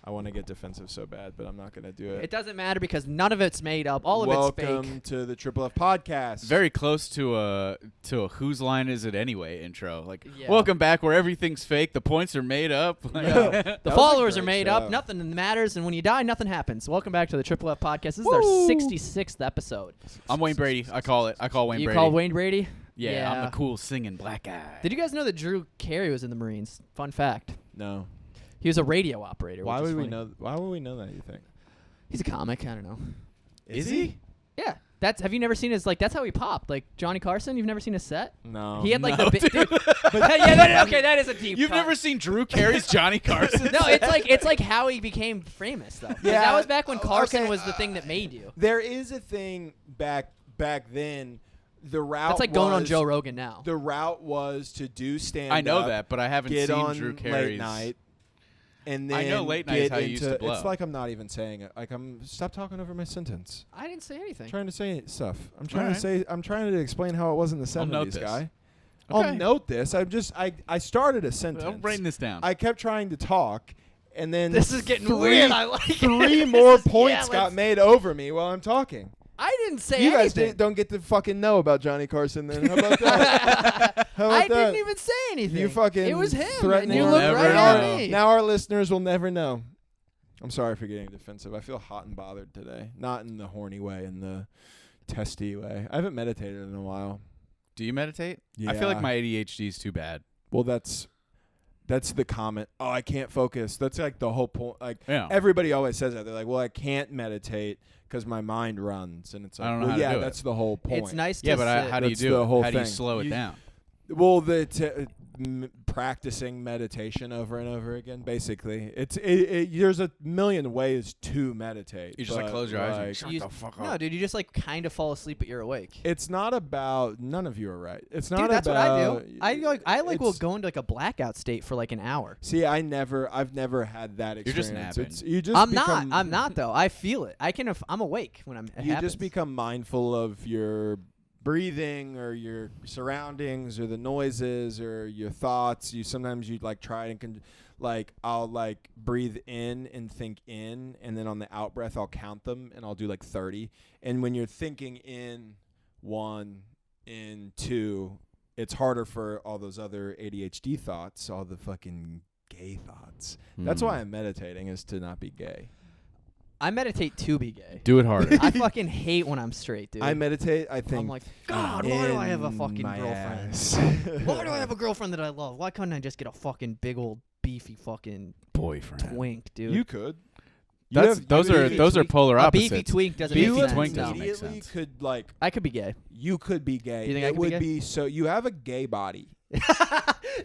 I want to get defensive so bad, but I'm not going to do it. It doesn't matter because none of it's made up. All of it's fake. Welcome to the Triple F podcast. Very close to a Whose Line Is It Anyway intro. Like, Yeah. welcome back where everything's fake. The points are made up. The followers are made up. Nothing matters. And when you die, nothing happens. Welcome back to the Triple F podcast. This is our 66th episode. I'm Wayne Brady. I call Wayne Brady. You call Wayne Brady? Yeah, I'm the cool singing black guy. Did you guys know that Drew Carey was in the Marines? Fun fact. No. He was a radio operator. Why would we funny. know? Why would we know that? You think? He's a comic. I don't know. Is he? Yeah. Have you never seen his that's how he popped. Like Johnny Carson, you've never seen his set? No. He had like No, the big dude. that is a deep You've cut. never seen Drew Carey's Johnny Carson? No, it's like how he became famous though. Yeah. That was back when Carson Okay, was the thing that made you. There is a thing back then. The route. That's like going on Joe Rogan now. The route was to do stand-up. I know that, but I haven't get seen on Drew late Carey's. night. And then I know late night is get how you used to blow. It's like I'm not even saying it. Like stop talking over my sentence. I didn't say anything. I'm trying to say stuff. I'm trying Alright. to say. I'm trying to explain how it was in the I'll note 70s, this. guy. Okay. I'll note this. I started a sentence. I'm writing this down. I kept trying to talk, and then This is getting weird. I like it. three more This is- points yeah, got let's- made over me while I'm talking. I didn't say You guys anything. don't get to fucking know about Johnny Carson then. How about that? How about I that? didn't even say anything. You fucking It was him. And threatening you We'll looked never right know. at me. Now our listeners will never know. I'm sorry for getting defensive. I feel hot and bothered today. Not in the horny way, in the testy way. I haven't meditated in a while. Do you meditate? I feel Yeah. like my ADHD is too bad. Well, that's the comment. Oh, I can't focus. That's like the whole point. Like Yeah. everybody always says that. They're like, well, I can't meditate because my mind runs, and it's like, I don't know well, how to yeah, do it. that's the whole point. It's nice to Yeah, but sit. how do you That's do the it? whole How do you thing. slow it down? Well, practicing meditation over and over again. Basically, there's a million ways to meditate. You just like but, close your eyes and like, shut You- the fuck No, up. dude, you just like kind of fall asleep, but you're awake. It's not about. None of you are right. It's not Dude, that's what about. I do. I will it's- go into like a blackout state for like an hour. See, I've never had that You're just experience. napping. It's, you just I'm become, not. I'm not though. I feel it. I'm awake when it You happens. just become mindful of your breathing or your surroundings or the noises or your thoughts. Sometimes you like try and I'll like breathe in and think in, and then on the out breath I'll count them and I'll do like 30. And when you're thinking in 1, in 2, it's harder for all those other ADHD thoughts, all the fucking gay thoughts. That's why I'm meditating, is to not be gay. I meditate to be gay. Do it harder. I fucking hate when I'm straight, dude. I meditate, I think. I'm like, God, why do I have a in fucking my girlfriend? ass. Why do I have a girlfriend that I love? Why couldn't I just get a fucking big old beefy fucking Boyfriend. twink, dude? You could. Those are polar a opposites. beefy twink doesn't Beefy make You sense. twink No. doesn't make immediately sense. could like. I could be gay. You could be gay. Do you think I it could be would gay? be so. You have a gay body.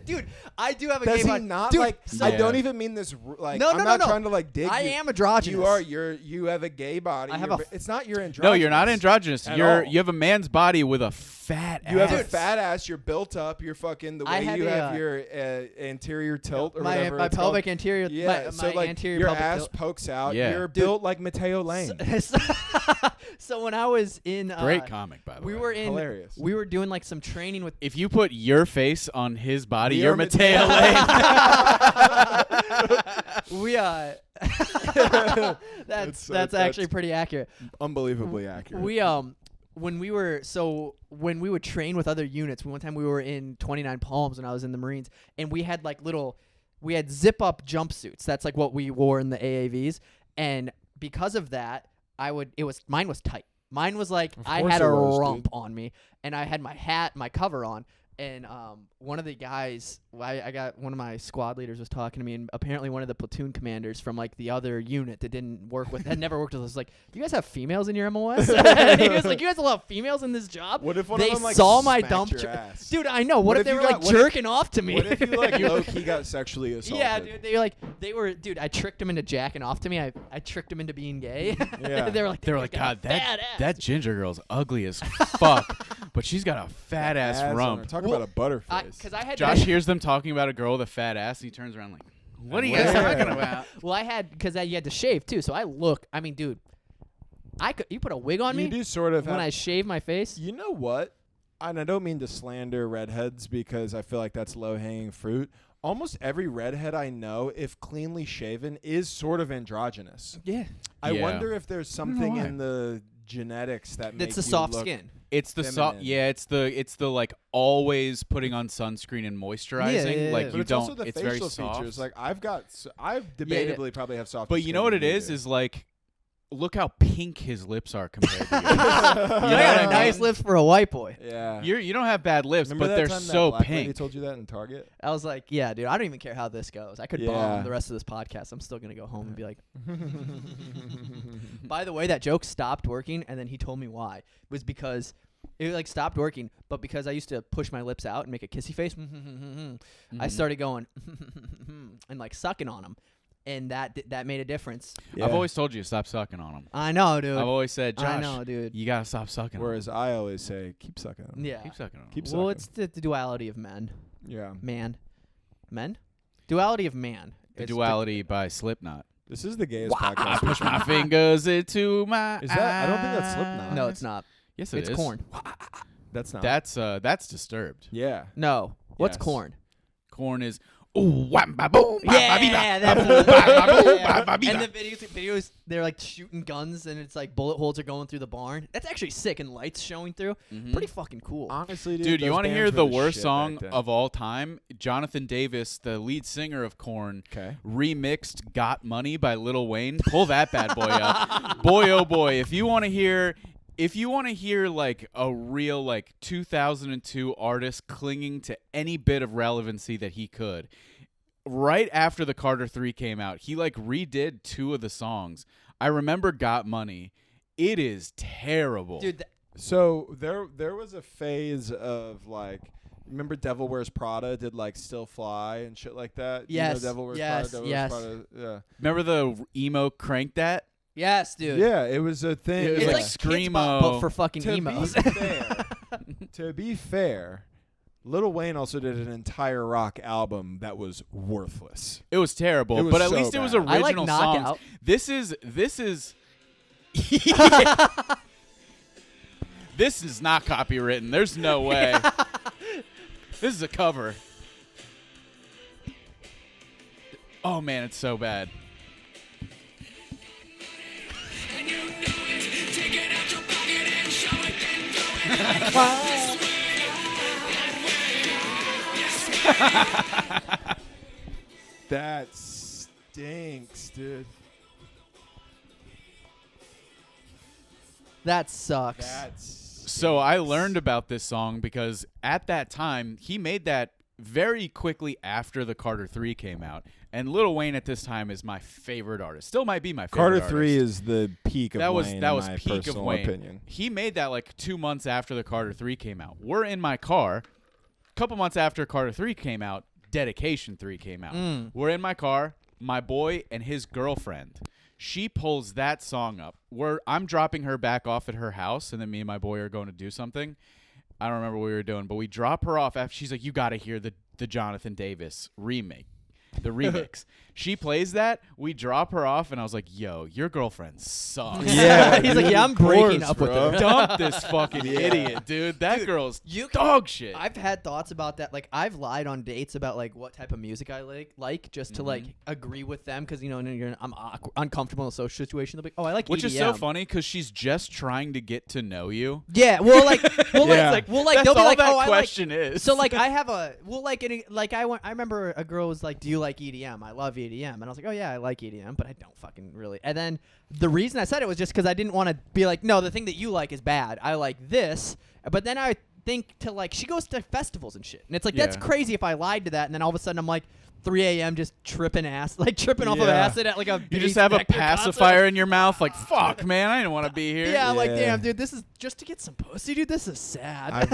Dude, I do have a Does gay he body. not Dude, like? so- I don't even mean this. Like, No, I'm no, not no. trying to like dig. I you. am androgynous. You have a gay body. I have You're a it's not your androgynous. No, you're not androgynous. At You all. have a man's body with a fat You have ass. a fat ass. You're built up. You're fucking the I way had you a, have your anterior tilt or my whatever. my it's pelvic called. anterior. Yeah, my, so my like anterior your pelvic ass tilt. pokes out. Yeah. You're Dude. built like Mateo Lane. So when I was in, Great comic, by the we way. were in, Hilarious. we were doing like some training with. If you put your face on his body, We you're are Mateo Lane. We that's so- that's actually that's- pretty accurate. Unbelievably accurate. We when we would train with other units, one time we were in 29 Palms when I was in the Marines, and we had like we had zip up jumpsuits. That's like what we wore in the AAVs, and because of that, mine was tight. Mine was like I course had it a was, rump dude. on me, and I had my hat, my cover on. And one of the guys, I got one of my squad leaders was talking to me, and apparently one of the platoon commanders from like the other unit that had never worked with us, was like, "You guys have females in your MOS?" And he was like, "You guys allow females in this job?" What if one they of them like saw my smacked dump your truck? ass? Dude, I know. What if they you were got- like what if- jerking off to me? What if you like low-key got sexually assaulted? Yeah, dude. They were, dude. I tricked them into jacking off to me. I tricked them into being gay. Yeah. they were like, God, that that ginger girl's ugly as fuck, but she's got a fat ass on her. rump. Talk Well, about a butterface. because I had Josh hears them talking about a girl with a fat ass, and he turns around like, "What are you guys Where? talking about?" Well, I had because you had to shave too. So I mean, dude, you put a wig on you me do sort of when have, I shave my face. You know what? And I don't mean to slander redheads because I feel like that's low-hanging fruit. almost every redhead I know, if cleanly shaven, is sort of androgynous. Yeah. I Yeah. wonder if there's something why. in the genetics that makes It's the you soft look skin. It's the feminine. it's the like always putting on sunscreen and moisturizing. yeah, Like yeah. But you it's don't. also the It's very facial soft. features. Like I've debatably probably have soft. But you know what it is like, look how pink his lips are compared to yours. You got a nice lips for a white boy. yeah. You don't have bad lips, Remember but that they're time so that black lady pink. told you that in Target? I was like, yeah, dude, I don't even care how this goes. I could Yeah. bomb the rest of this podcast. I'm still going to go home and be like, by the way, that joke stopped working, and then he told me why. It was because it like stopped working, but because I used to push my lips out and make a kissy face, I started going and like sucking on them, and that made a difference. I've always told you to stop sucking on them. I know, dude. I've always said, Josh, I know, dude. you gotta stop sucking. Whereas I always say, keep sucking on 'em. Yeah. Keep sucking on them. Keep Well, sucking. it's the duality of men. Yeah. Men? Duality of man. The It's Duality by Slipknot. This is the gayest I podcast. push my fingers into my. Is that? I don't think that's Slipknot. No, it's not. Yes, it It's is. corn. That's not. That's Disturbed. Yeah. No. What's Yes. corn? Corn is. Ooh, wham-ba boom, Yeah, that's ba-ba-bee-ba, what ba-ba-boom, And the videos, they're like shooting guns, and it's like bullet holes are going through the barn. That's actually sick, and lights showing through. Mhm. Pretty fucking cool. Honestly, Dude, you want to hear the worst shit song back then. of all time? Jonathan Davis, the lead singer of Korn, Okay. remixed "Got Money" by Lil Wayne. Pull that bad boy up, boy oh boy! If you want to hear like a real like 2002 artist clinging to any bit of relevancy that he could, right after the Carter 3 came out, he like redid 2 of the songs. I remember "Got Money." It is terrible, Dude, So there was a phase of like, remember Devil Wears Prada did like Still Fly and shit like that. Yes, You know Devil Wears yes, Prada. Devil yes. Wears Prada. Yeah. Remember the emo Crank That? yes, dude. Yeah, it was a thing. It was It's like like Kids Screamo. Bop, but for fucking to emos. be fair, to be fair, Lil Wayne also did an entire rock album that was worthless. It was terrible, It was but at so least it was bad. I like original Knockout. songs. This is This is not copywritten. There's no way. This is a cover. Oh man, it's so bad. That stinks, dude. That sucks. So I learned about this song because at that time he made that very quickly after the Carter 3 came out, and Lil Wayne at this time is my favorite artist. Still might be my favorite. Carter artist. 3 is the peak of Wayne. That in was my peak of personal Wayne. opinion. He made that like 2 months after the Carter 3 came out. We're in my car. A couple months after Carter 3 came out, Dedication 3 came out. We're in my car. My boy and his girlfriend. She pulls that song up. I'm dropping her back off at her house, and then me and my boy are going to do something. I don't remember what we were doing, but we drop her off after she's like, "You got to hear the Jonathan Davis remake." The remix. She plays that. We drop her off, and I was like, "Yo, your girlfriend sucks." Yeah, He's like, dude, yeah, I'm of breaking course, up with bro. her. Dump this fucking idiot, dude. That girl's dog shit. I've had thoughts about that. Like, I've lied on dates about like what type of music I like just to like agree with them because I'm uncomfortable in a social situation. They'll be, oh, I like Which EDM. is so funny because she's just trying to get to know you. Yeah, well, like, That's they'll be all like, that oh, question is. So like, I have a I remember a girl was like, do you like EDM? I love EDM, and I was like, oh yeah, I like EDM, but I don't fucking really. And then the reason I said it was just because I didn't want to be like, no, the thing that you like is bad. I like this, but then I think to like, she goes to festivals and shit, and it's like that's Yeah. crazy if I lied to that, and then all of a sudden I'm like 3 a.m. just tripping off of Yeah. acid at like a you Bass just have a Nectar pacifier concert. in your mouth, like, fuck, man, I didn't want to be here. Yeah, like, Yeah. damn, dude, this is just to get some pussy, dude. This is sad.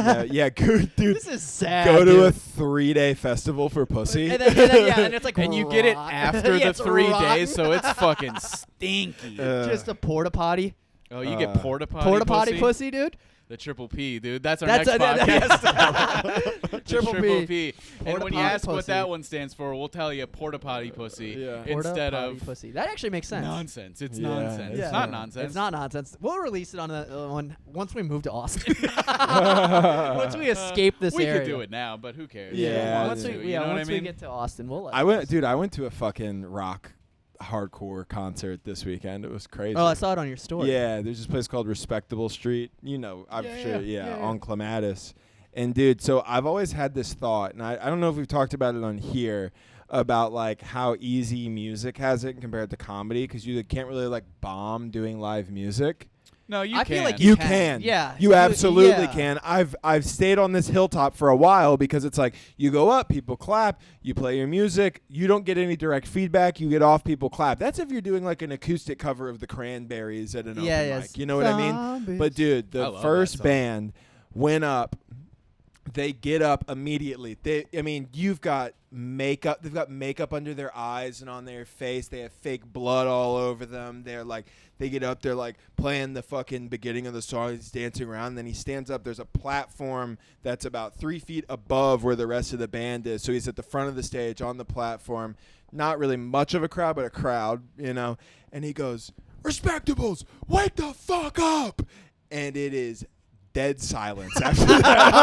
Good dude. This is sad. Go to dude. a 3-day festival for pussy. And then, yeah, and it's like And you get it rot. after Yeah, the it's 3 rot. days, so it's fucking stinky. Just a porta potty. Oh, you get porta potty Porta potty pussy, dude. The Triple P, dude. That's our That's next podcast. The Triple P. And Porta when you potty ask what pussy. that one stands for, we'll tell you porta potty pussy Yeah. instead Potty of pussy. That actually makes sense. nonsense. It's Yeah, nonsense. it's It's not not. nonsense. It's not nonsense. We'll release it on the once we move to Austin. Once we escape this we area. could do it now, but who cares? Yeah, Once dude. we You know what once I mean? we get to Austin, we'll. I went to a fucking rock hardcore concert this weekend. It was crazy. Oh, I saw it on your story. Yeah, there's this place called Respectable Street. You know, I'm Yeah, sure, yeah. on Clematis. And dude, so I've always had this thought, and I don't know if we've talked about it on here, about like how easy music has it compared to comedy, because you can't really like bomb doing live music. No, you I can. feel like You can. can. Yeah. You absolutely yeah. can. I've stayed on this hilltop for a while because it's like you go up, people clap, you play your music, you don't get any direct feedback, you get off, people clap. That's if you're doing like an acoustic cover of the Cranberries at an open mic. You know what I mean? Zombies. But dude, I the love first that song. band went up. They get up immediately. You've got makeup. They've got makeup under their eyes and on their face. They have fake blood all over them. They're like, they get up. They're like playing the fucking beginning of the song. He's dancing around. Then he stands up. There's a platform that's about 3 feet above where the rest of the band is. So he's at the front of the stage on the platform. Not really much of a crowd, but a crowd, you know. And he goes, "Respectables, wake the fuck up!" And it is dead silence after that.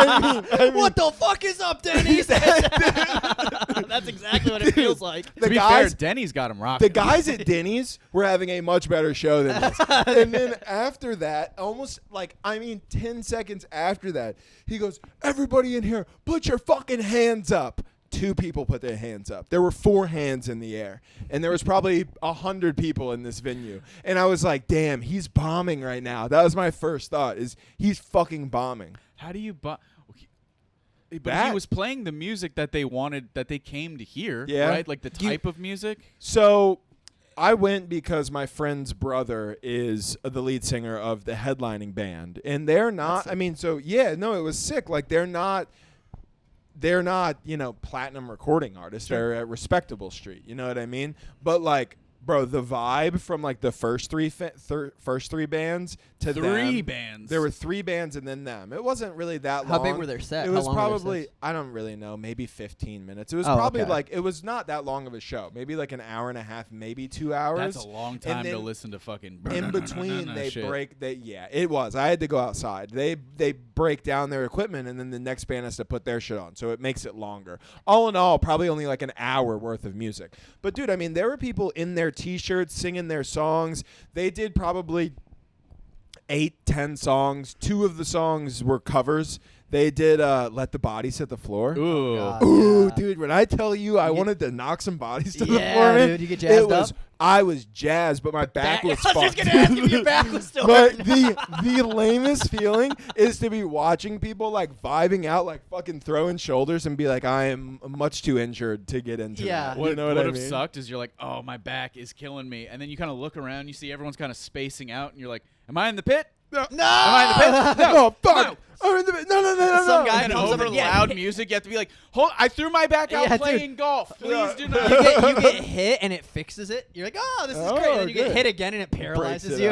I mean, What the fuck is up, Denny? That's exactly what it feels like. the To be guys, fair, Denny's got him rocking. the guys at Denny's were having a much better show than this. And then after that, almost 10 seconds after that, he goes, "Everybody in here, put your fucking hands up." 2 people put their hands up. There were 4 hands in the air. And there was probably 100 people in this venue. And I was like, damn, he's bombing right now. That was my first thought, is he's fucking bombing. How do you But That- he was playing the music that they wanted, that they came to hear, Yeah. right? Like the type of music. So I went because my friend's brother is the lead singer of the headlining band. And they're not, it was sick. Like they're not, platinum recording artists. Sure. They're at Respectable Street. You know what I mean? But like, bro, the vibe from like the first three bands to Three them, bands. There were 3 bands and then them. It wasn't really that How long. big were their sets? It How was long were their probably, sets? I don't really know, maybe 15 minutes. It was Oh, probably okay. like, it was not that long of a show. Maybe like an hour and a half, maybe 2 hours. That's a long time to then listen to fucking. In between, they shit. break. It was. I had to go outside. They break down their equipment, and then the next band has to put their shit on, so it makes it longer. All in all, probably only like an hour worth of music. But dude, I mean, there were people in their t-shirts singing their songs. They did probably 8-10 songs. 2 of the songs were covers. They did "Let the Bodies Hit the Floor." Ooh. God. Ooh, Yeah. dude, when I tell you I You get- wanted to knock some bodies to the Yeah, floor, man, dude, you get jazzed it was, up? I was jazzed, but my back was I was fucked. just gonna ask if your back was still But hurting. the lamest feeling is to be watching people like vibing out, like fucking throwing shoulders, and be like, I am much too injured to get into Yeah. that. What You know would what I have mean? sucked is you're like, oh, my back is killing me, and then you kind of look around, you see everyone's kind of spacing out, and you're like, am I in the pit? No, Am I in the pit? no, fuck. I'm in the pit. No. Some guy And comes over over, yeah, loud hit- music, you have to be like, hold, I threw my back out Yeah, dude. playing golf. Please Yeah. do you not. get hit and it fixes it. You're like, oh, this is Oh, great. And then you good. get hit again and it paralyzes it you.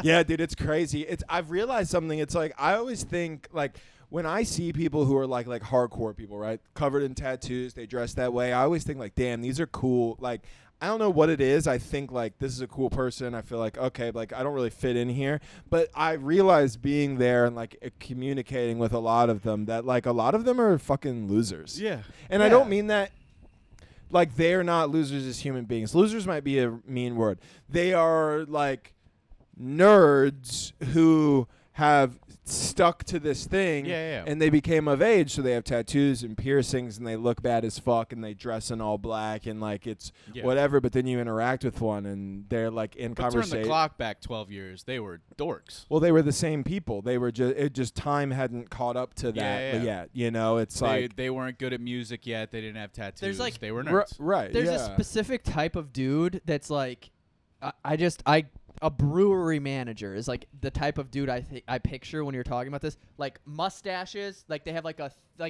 Yeah, dude, it's crazy. I've realized something. It's like I always think like when I see people who are like hardcore people, right, covered in tattoos, they dress that way. I always think like, damn, these are cool. Like, I don't know what it is. I think like this is a cool person. I feel like okay, like I don't really fit in here. But I realized being there and like communicating with a lot of them that like a lot of them are fucking losers. Yeah. And I don't mean that like they're not losers as human beings. Losers might be a mean word. They are like nerds who have stuck to this thing Yeah. and they became of age, so they have tattoos and piercings and they look bad as fuck and they dress in all black and like it's Yeah. whatever, but then you interact with one and they're like in But turn conversation. the clock back 12 years. They were dorks. Well, they were the same people. They were just time hadn't caught up to that Yeah. yet. You know, it's like They weren't good at music yet. They didn't have tattoos. There's, like, they were nerds. right. There's yeah. a specific type of dude that's like, I a brewery manager is like the type of dude I picture when you're talking about this. Like mustaches, like they have like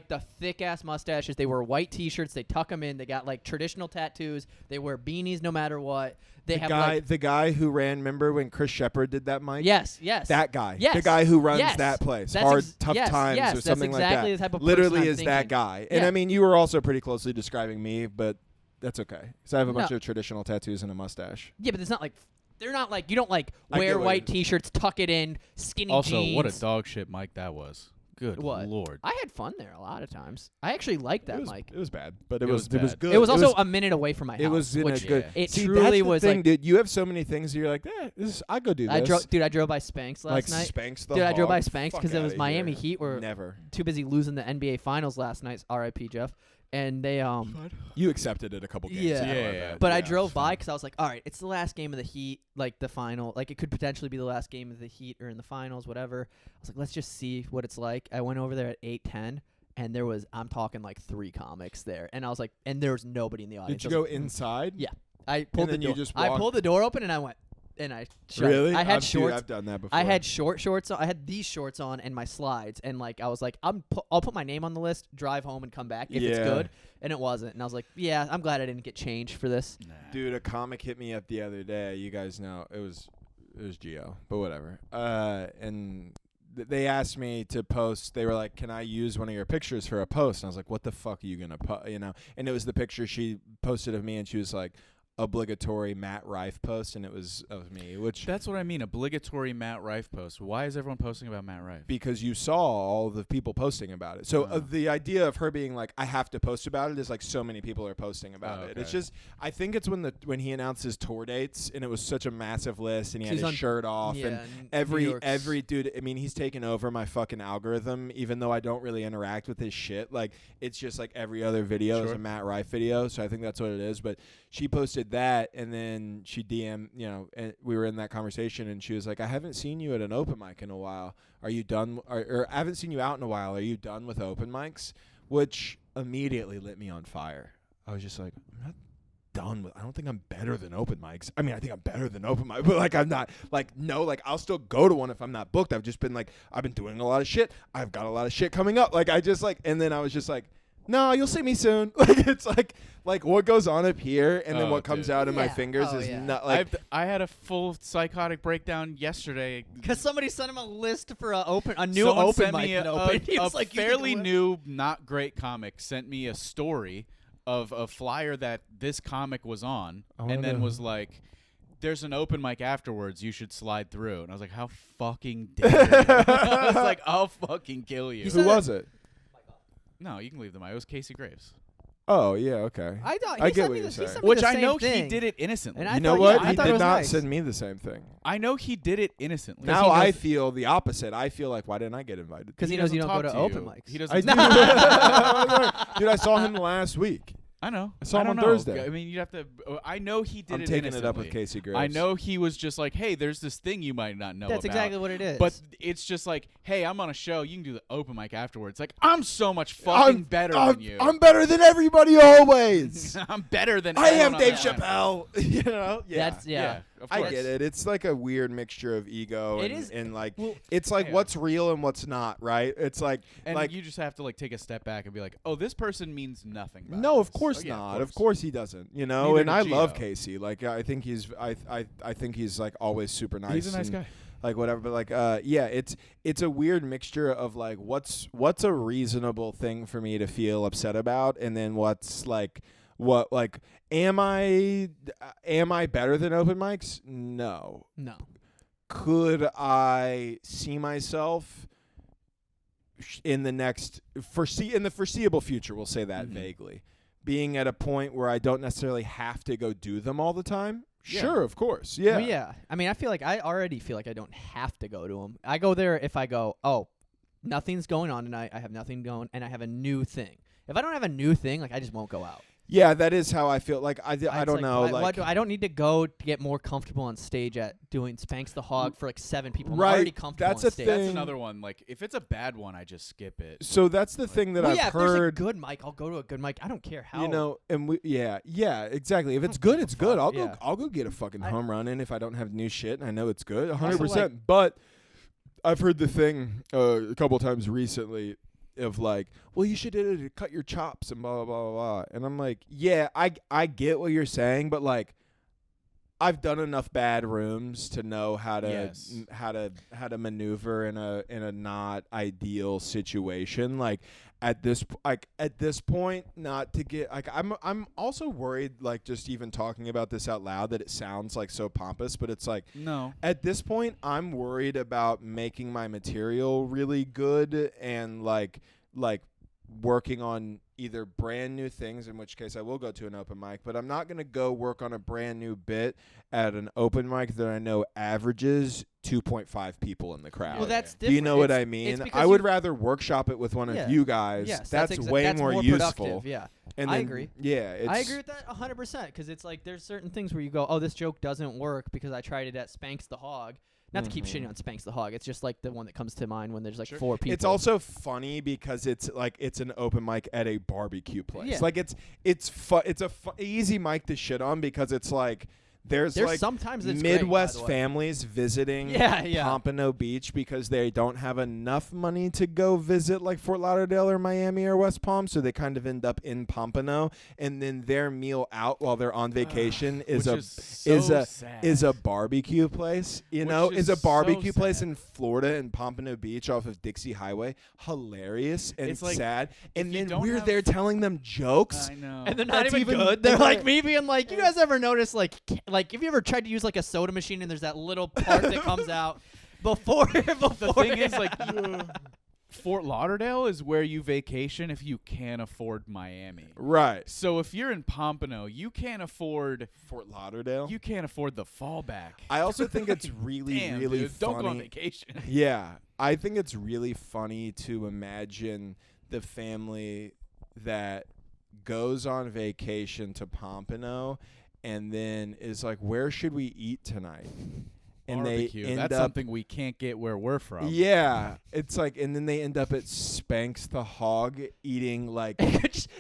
the thick ass mustaches. They wear white t-shirts. They tuck them in. They got like traditional tattoos. They wear beanies no matter what. They have like the guy who ran. Remember when Chris Shepard did that mic? yes, That guy. Yes. The guy who runs Yes. that place. That's Hard Tough Times yes, or something that's exactly like the that. type of Literally person I'm is that thinking. guy. And Yeah. I mean, you were also pretty closely describing me, but that's okay. Because I have a bunch No. of traditional tattoos and a mustache. Yeah, but it's not like they're not like you don't like I wear get what white you- t-shirts, tuck it in, skinny Also, jeans. what a dog shit mic that was. Good What? Lord. I had fun there a lot of times. I actually liked that mic. It was bad, but It was it was bad. good. It was also a minute away from my house. It was in which a good. Yeah. It See, truly that's the was thing, like. dude. You have so many things. You're like, I go do this. Dude, I drove by Spanx like last night. Spanx the Dude, I drove by Hog. Spanx Fuck because it was outta Miami here. Heat were Never. too busy losing the NBA Finals last night. R.I.P. Jeff. And they You accepted it a couple games. Yeah. ago, I Yeah, bet. But I Yeah, drove it's by fine. because I was like, all right, it's the last game of the Heat, like the final. Like it could potentially be the last game of the Heat or in the finals, whatever. I was like, let's just see what it's like. I went over there at 8:10, and there was, I'm talking like 3 comics there, and I was like, and there was nobody in the audience. Did you I go was like, inside? Yeah. I pulled the then you door. just I walked- pulled the door open and I went, and I shut it. Really? I had Dude, shorts. I've done that before. I had shorts on. I had these shorts on and my slides, and like I was like, I'll put my name on the list, drive home, and come back if it's Yeah. good. And it wasn't. And I was like, yeah, I'm glad I didn't get changed for this. Nah. Dude, a comic hit me up the other day. You guys know it was Gio, but whatever. And they asked me to post. They were like, "Can I use one of your pictures for a post?" And I was like, "What the fuck are you gonna post?" You know. And it was the picture she posted of me, and she was like, obligatory Matt Rife post, and it was of me, which That's what I mean. Obligatory Matt Rife post. Why is everyone posting about Matt Rife? because you saw all the people posting about it. So Oh. the idea of her being like, I have to post about it is like so many people are posting about Oh, it. It's okay. just, I think it's when he announced his tour dates and it was such a massive list and he had He's his on- shirt off yeah, and New every York's- dude, I mean, he's taken over my fucking algorithm, even though I don't really interact with his shit. Like, it's just like every other video is Sure. a Matt Rife video. So I think that's what it is. But she posted that and then she DM'd, and we were in that conversation and she was like, I haven't seen you at an open mic in a while. Are you done? Or I haven't seen you out in a while. Are you done with open mics? Which immediately lit me on fire. I was just like, I'm not done with. I don't think I'm better than open mics. I mean, I think I'm better than open mic, but like I'm not. Like no, like I'll still go to one if I'm not booked. I've just been like, I've been doing a lot of shit. I've got a lot of shit coming up. Like I just like, and then I was just like, no, you'll see me soon. Like it's like what goes on up here and then Oh, what comes dude. out of my Yeah. fingers Oh, is yeah. not like. I had a full psychotic breakdown yesterday. Because somebody sent him a list for a new Someone open sent mic me to open. He a was like, "You can fairly do it." new, not great comic sent me a story of a flyer that this comic was on, I wanna and then know. was like, "There's an open mic afterwards. You should slide through." And I was like, "How fucking dare you?" I was like, "I'll fucking kill you." He Who said was it? No, you can leave the mic. It was Casey Graves. Oh yeah, okay. I thought I he get sent what me you're this. He saying. sent me Which the I same know thing. he did it innocently. And I You know thought- what? yeah, I He thought it did was not nice. send me the same thing. I know he did it innocently. Because Now he I knows- feel the opposite. I feel like, why didn't I get invited? Because he knows you don't go doesn't to talk open you. mics. He I doesn't. do. Dude, I saw him last week. I know. I saw him don't on know. Thursday. I mean, you'd have to. I know he did I'm it taking innocently. it up with Casey Graves. I know he was just like, "Hey, there's this thing you might not know That's about." exactly what it is. But it's just like, "Hey, I'm on a show. You can do the open mic afterwards." Like, I'm so much fucking I'm better I'm, than you. I'm better than everybody always. I'm better than. I am everyone on Dave that line. Chappelle. You know? Yeah. That's yeah. Of I course. get it. It's like a weird mixture of ego It and, is- and like well, it's like yeah. what's real and what's not, right? It's like And like you just have to like take a step back and be like, "Oh, this person means nothing." About no, of this." course Oh, yeah, not. Of course he doesn't. You know, Neither and I did love Gio. Casey. Like I think he's I think he's like always super nice. He's a nice and, guy. like whatever, but like yeah, it's a weird mixture of like what's a reasonable thing for me to feel upset about, and then what's like what like am I better than open mics? No. No. Could I see myself in the foreseeable future, we'll say that Mhm. vaguely, being at a point where I don't necessarily have to go do them all the time? Yeah. Sure, of course. Yeah. Well, yeah. I mean, I already feel like I don't have to go to them. I go there if I go, oh, nothing's going on tonight. I have nothing going, and I have a new thing. If I don't have a new thing, like I just won't go out. Yeah, that is how I feel. Like I It's don't know. Why I don't need to go to get more comfortable on stage at doing Spanx the Hog for like 7 people. I'm Right, already comfortable that's on a stage. thing. That's another one. Like, if it's a bad one, I just skip it. So that's the thing that Well, I've yeah, if there's a heard. good mic, I'll go to a good mic. I don't care how. You know, and yeah, exactly. If it's good, it's good. I'll go get a fucking home run in if I don't have new shit and I know it's good, 100%. But I've heard the thing a couple times recently of like, well, you should cut your chops and blah blah blah blah. And I'm like, yeah, I get what you're saying, but like, I've done enough bad rooms to know how to how to maneuver in a not ideal situation. Like at this point, not to get like I'm also worried, like just even talking about this out loud, that it sounds like so pompous, but it's like, no. At this point, I'm worried about making my material really good and like working on either brand new things, in which case I will go to an open mic, but I'm not going to go work on a brand new bit at an open mic that I know averages 2.5 people in the crowd. Well, that's different. Do you know what I mean? I would rather workshop it with one of you guys. Yes, that's way that's more productive. useful. Yeah. And I then, agree. Yeah, I agree with that 100% because it's like there's certain things where you go, oh, this joke doesn't work because I tried it at Spanx the Hog. Not to keep shitting on Spanx the Hog. It's just like the one that comes to mind when there's like 4 people. It's also funny because it's like it's an open mic at a barbecue place. Yeah. Like it's a easy mic to shit on because it's like there's like sometimes it's Midwest great, by the way. families visiting Yeah. Pompano Beach because they don't have enough money to go visit like Fort Lauderdale or Miami or West Palm, so they kind of end up in Pompano, and then their meal out while they're on vacation is a barbecue place. You know, is a barbecue place in Florida in Pompano Beach off of Dixie Highway. Hilarious and It's like, sad. And then we're have- there telling them jokes. I know. And they're not That's even even good. They're better. like me being like, you guys ever notice like have you ever tried to use like a soda machine and there's that little part that comes out before The thing is, like, Fort Lauderdale is where you vacation if you can't afford Miami. Right. So if you're in Pompano, you can't afford Fort Lauderdale. You can't afford the fallback. I also think it's really, Damn, really dude, funny. don't go on vacation. Yeah, I think it's really funny to imagine the family that goes on vacation to Pompano and then is like, where should we eat tonight? And Barbecue. they end That's up, something we can't get where we're from. Yeah, it's like, and then they end up at Spanx the Hog eating like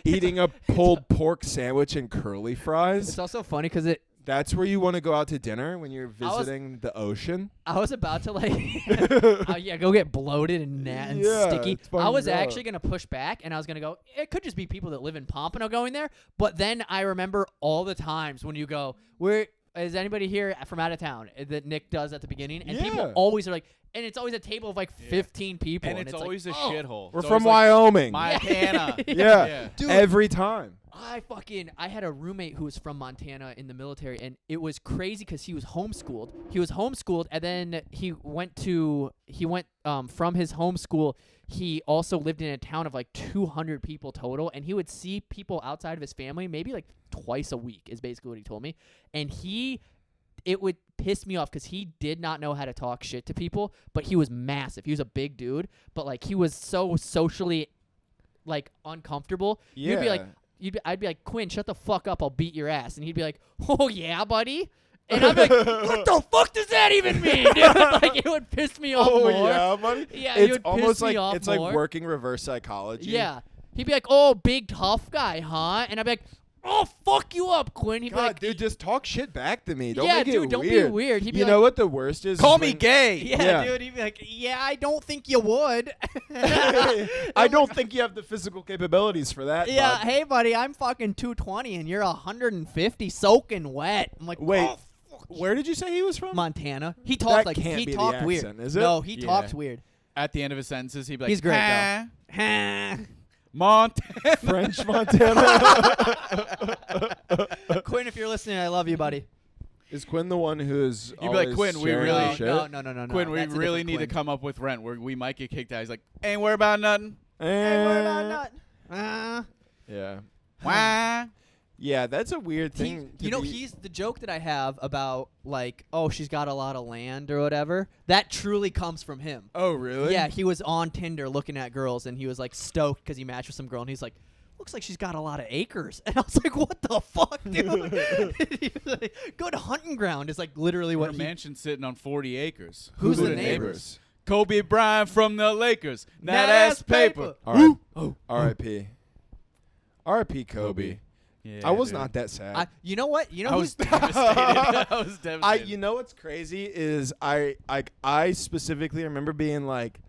eating a pulled pork sandwich and curly fries. It's also funny because That's where you want to go out to dinner when you're visiting the ocean. I was about to like, go get bloated and sticky. it's fun I to was go. actually gonna push back, and I was gonna go. It could just be people that live in Pompano going there. But then I remember all the times when you go, "Where is anybody here from out of town?" That Nick does at the beginning, and people always are like, and it's always a table of like 15 people, And it's always like, a shithole. We're It's from always like Wyoming. Montana. Yeah. Dude. Every time. I had a roommate who was from Montana in the military, and it was crazy because he was homeschooled. He was homeschooled, and then he went from his homeschool. He also lived in a town of like 200 people total, and he would see people outside of his family maybe like twice a week is basically what he told me. And it would piss me off because he did not know how to talk shit to people, but he was massive. He was a big dude, but like he was so socially like uncomfortable. Yeah. You'd be like, I'd be like, Quinn, shut the fuck up, I'll beat your ass. And he'd be like, oh yeah, buddy. And I'd be like, what the fuck does that even mean, dude? Like it would piss me off more. Yeah, buddy. Yeah, it It's would almost piss me like off it's more. like working reverse psychology. Yeah. He'd be like, oh, big tough guy, huh? And I'd be like, oh, fuck you up, Quinn. He'd be God, like, dude, just talk shit back to me. Don't yeah, make it dude, don't weird. be weird. He'd be You like, know what the worst is? Call is me when- gay. yeah, dude. He'd be like, yeah, I don't think you would. I don't think you have the physical capabilities for that. Yeah, bud. hey, buddy, I'm fucking 220 and you're 150 soaking wet. I'm like, Wait, oh, fuck where did you say he was from? Montana. He talked That can't he be the talked weird. accent, is it? No, he Yeah. talks weird. At the end of his sentences, he'd be like, He's great, "Huh? though. Montana." French Montana. Quinn, if you're listening, I love you, buddy. Is Quinn the one who is? You'd be like, always "Quinn, we sharing really- our shit? No. Quinn, we That's a really different need to Quinn. come up with rent. We might get kicked out. He's like, ain't worried about nothing. Hey, what about Eh. not? Yeah. Wah. Yeah, that's a weird thing. to be- He's the joke that I have about like, oh, she's got a lot of land or whatever. That truly comes from him. Oh, really? Yeah, he was on Tinder looking at girls, and he was like stoked because he matched with some girl, and he's like, looks like she's got a lot of acres. And I was like, what the fuck, dude? He was like, good hunting ground is like literally what Her mansion's sitting on 40 acres. Who's Who the the neighbors? Kobe Bryant from the Lakers. Now that's paper. All right. Oh. R.I.P. R.I.P. Kobe. Yeah, I was dude. not that sad. You know what? You know I who's was devastated. I was devastated. You know what's crazy is I specifically remember being like,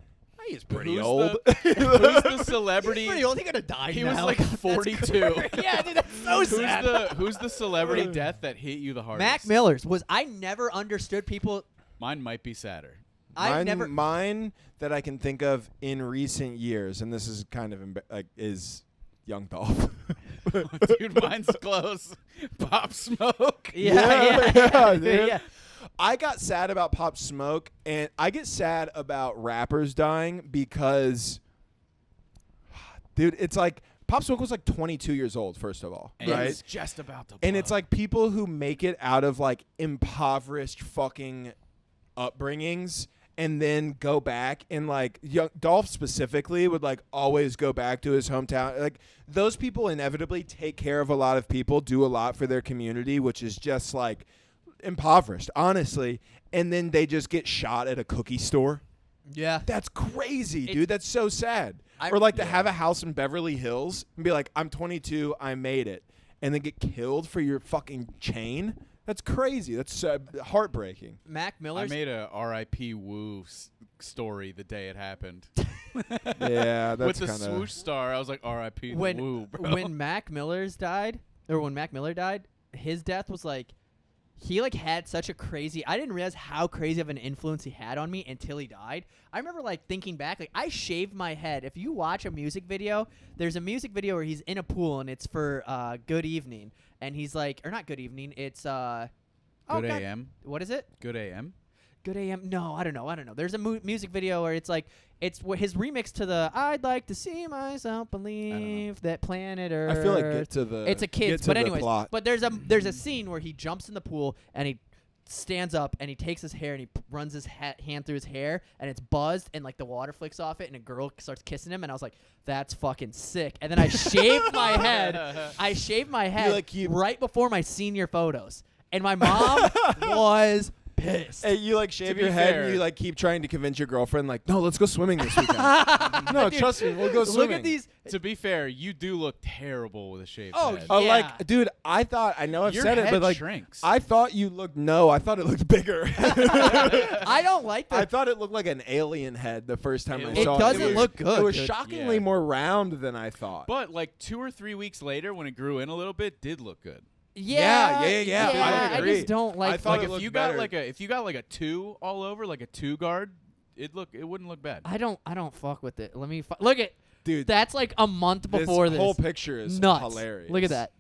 he's pretty Who's old. Who's the celebrity? He's pretty old. He could have died He now. was like That's 42. crazy. Yeah, dude, that's so sad. Who's the celebrity death that hit you the hardest? Mac Miller's was. I never understood people. Mine might be sadder. Mine that I can think of in recent years, and this is kind of is Young Dolph. Dude, mine's close. Pop Smoke. Yeah, dude. Yeah. I got sad about Pop Smoke, and I get sad about rappers dying because, dude, it's like Pop Smoke was like 22 years old, first of all, And right? it's just about to And blow. it's like people who make it out of like impoverished fucking upbringings and then go back and like Dolph specifically would like always go back to his hometown. Like those people inevitably take care of a lot of people, do a lot for their community, which is just like impoverished, honestly. And then they just get shot at a cookie store. Yeah. That's crazy, dude. That's so sad. I- Or like to have a house in Beverly Hills and be like, I'm 22, I made it, and then get killed for your fucking chain. That's crazy. That's heartbreaking. Mac I Miller's. made a R.I.P. Woo story the day it happened. Yeah, With that's the kind swoosh star, I was like, R.I.P. the when Woo, bro. when Mac Miller's died, or when Mac Miller died, his death was like, he like had such a crazy. I didn't realize how crazy of an influence he had on me until he died. I remember like thinking back, like I shaved my head. If you watch a music video, there's a music video where he's in a pool and it's for Good Evening, and he's like, or not Good Evening, it's Good God, A.M. What is it? Good A.M. Good AM. No, I don't know. There's a music video where it's like his remix to the "I'd like to see myself believe that planet Earth." I feel like get to the. It's a kid's, get to but the anyways. plot. But there's a scene where he jumps in the pool and he stands up and he takes his hair and he runs his hand through his hair and it's buzzed and like the water flicks off it and a girl starts kissing him and I was like, that's fucking sick. And then I shaved my head. I shaved my head right before my senior photos, and my mom was pissed. Hey, you like shave be your head fair- and you like keep trying to convince your girlfriend like, no, let's go swimming this weekend. No, Dude, trust me, we'll go swimming. Look at these. To be fair, you do look terrible with a shaved Oh, head. Oh, Yeah. like, dude, I thought I know I've Your said it, head but like, shrinks. I thought you looked. No, I thought it looked bigger. I don't like I the. thought it looked like an alien head the first time I It saw it. doesn't was- look good, It was dude. shockingly Yeah. more round than I thought. But like 2 or 3 weeks later, when it grew in a little bit, did look good. Yeah, yeah, I I agree. just don't like. I thought Like it if looked you got better. if you got like a 2 all over, like a 2 guard, it wouldn't look bad. I don't fuck with it. Let me look at. Dude, That's like a month before this this. whole picture is Nuts. hilarious. Look at that.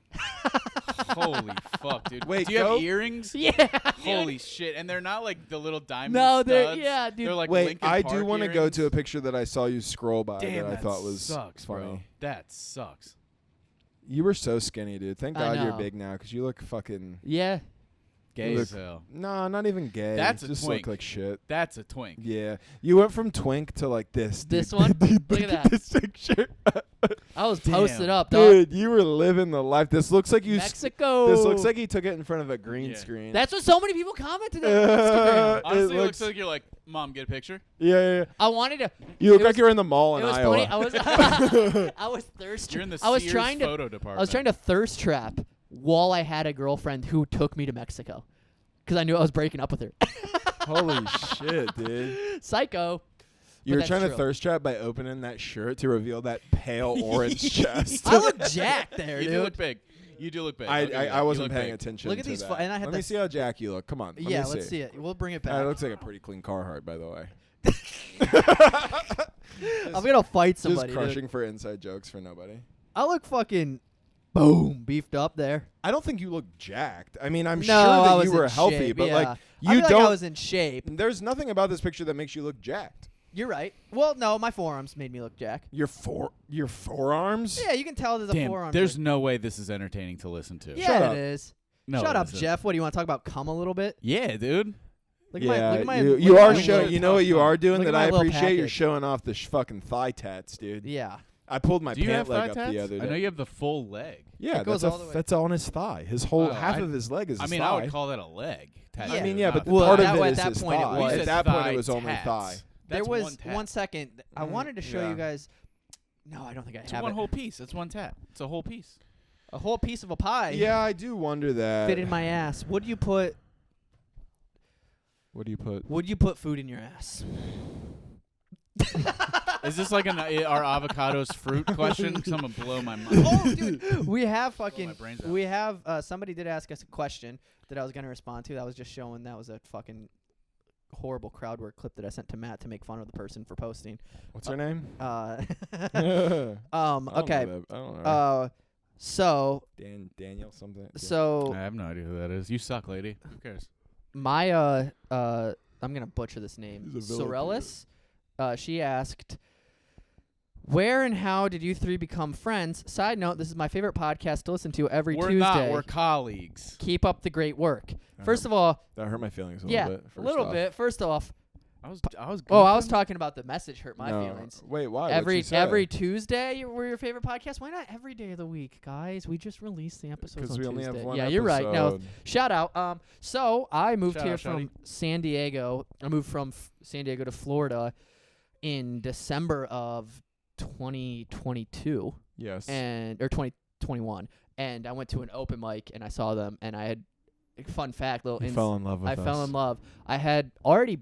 Holy fuck, dude! Wait, do you go- have earrings? Yeah. dude. Holy shit! And they're not like the little diamond No, they're studs. yeah, dude. They're like Wait, Linkin I Park do want to go earrings. to a picture that I saw you scroll by Damn, that I that thought was sucks, funny. bro. That sucks. You were so skinny, dude. Thank I God you're know. big now because you look fucking. Yeah. Gay look- as hell. No, not even gay. That's a just twink. look like shit. That's a twink. Yeah, you went from twink to like this. This dude. one? Dude, Look at that. this picture. I was Damn. posted up, dog. Dude, you were living the life. This looks like you. Mexico. This looks like he took it in front of a green Yeah. screen. That's what so many people commented on Instagram. Honestly, it looks looks like you're like, Mom, get a picture. yeah. I wanted to. You look It like was- you're in the mall in It was Iowa. funny. I was I was thirsty. You're in the I was Sears trying to photo department. I was trying to thirst trap while I had a girlfriend who took me to Mexico because I knew I was breaking up with her. Holy shit, dude! Psycho. You were that's trying to true. thirst trap by opening that shirt to reveal that pale orange chest. I look jacked there, You dude. do look big. You do look big. I'll give you that. I You wasn't look paying big. attention. Look at to these that. pho- and I had Let the- me see how jack you look. Come on. Yeah, let me let's see it. We'll bring it That back. looks like a pretty clean Carhartt, by the way. I'm gonna fight Just somebody. crushing Dude. for inside jokes for nobody. I look fucking boom beefed up there. I don't think you look jacked. I mean, I'm No, sure I that was you were in healthy, shape, but yeah. like I you feel like don't. I was in shape. There's nothing about this picture that makes you look jacked. You're right. Well, no, my forearms made me look jack. Your forearms? Yeah, you can tell there's a Damn, forearm. there's thing. no way this is entertaining to listen to. Yeah, Shut it up. is. No, Shut it up, isn't. Jeff. What do you want to talk about? Cum a little bit? Yeah, dude. Look Yeah, at my. Look at my. you look at are my showing. little- You know what you are doing Look at that my I little appreciate. You're package. showing off the fucking thigh tats, dude. Yeah. I pulled my Do you pant have leg thigh up tats? the other day. I know you have the full leg. Yeah, It goes that's all the way. that's on his thigh. His whole Oh, half of his leg is. I his mean, thigh. I would call that a leg. Tattoo, I mean, yeah, but not Well, part that- of it at is that his point it thigh. was. At that point, Thigh it was only tats. thigh. There That's was one tat. 1 second. I wanted to show Yeah. you guys. No, I don't think I It's have one it. whole piece. It's one tat. It's a whole piece. A whole piece of a pie. Yeah, I do wonder that. Fit in my ass. Would you put What do you put? Would you put food in your ass? Is this like our avocados fruit question? 'Cause I'm gonna blow my mind. Oh, dude, we have my fucking. brains out. We have somebody did ask us a question that I was gonna respond to. That was just showing that was a fucking horrible crowd work clip that I sent to Matt to make fun of the person for posting. What's her name? Uh, I don't okay. know that. I don't know. So Daniel something. so I have no idea who that is. You suck, lady. Who cares? my I'm gonna butcher this name. He's a villain Sorellis. She asked, "Where and how did you three become friends?" Side note: this is my favorite podcast to listen to every We're Tuesday. not. We're colleagues. Keep up the great work. First of all, that hurt my feelings a yeah, little bit. a little bit. First off, I was. oh, I was goofing. talking about the message hurt my No. feelings. Wait, why? Every Tuesday we're your favorite podcast. Why not every day of the week, guys? We just released the episodes because on we only Tuesday. have one. Yeah, you're right. No, episode. shout out. So I moved Shout here out, from San Diego. I moved from San Diego to Florida in December of 2022 Yes. or 2021, and I went to an open mic and I saw them, and I had fun fact little. You fell in love with I us. fell in love. I had already.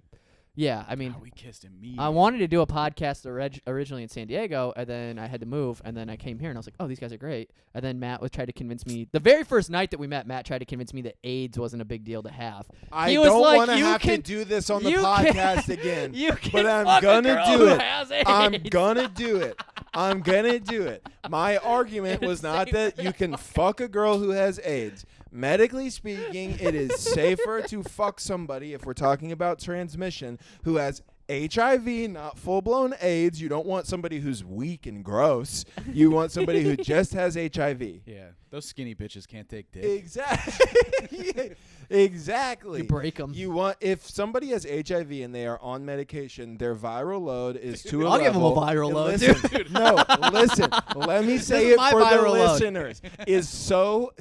Yeah, I mean, Oh, we kissed immediately. I wanted to do a podcast originally in San Diego, and then I had to move, and then I came here, and I was like, oh, these guys are great. And then Matt was tried to convince me. The very first night that we met, Matt tried to convince me that AIDS wasn't a big deal to have. I He was don't like, want to "You have to can- do this on the you can- podcast again. You can But I'm fuck a gonna girl do who it. has AIDS. I'm gonna do it. I'm gonna do it. My argument was not Same that you can fuck a girl who has AIDS. Medically speaking, it is safer to fuck somebody, if we're talking about transmission, who has HIV, not full-blown AIDS. You don't want somebody who's weak and gross. You want somebody who just has HIV. Yeah, those skinny bitches can't take dick. Exactly. Exactly. You break them. You want, if somebody has HIV and they are on medication, their viral load is to a I'll give 'em a level- viral and load, Listen, no, listen. Let me say is it my for the viral load. listeners. Is so.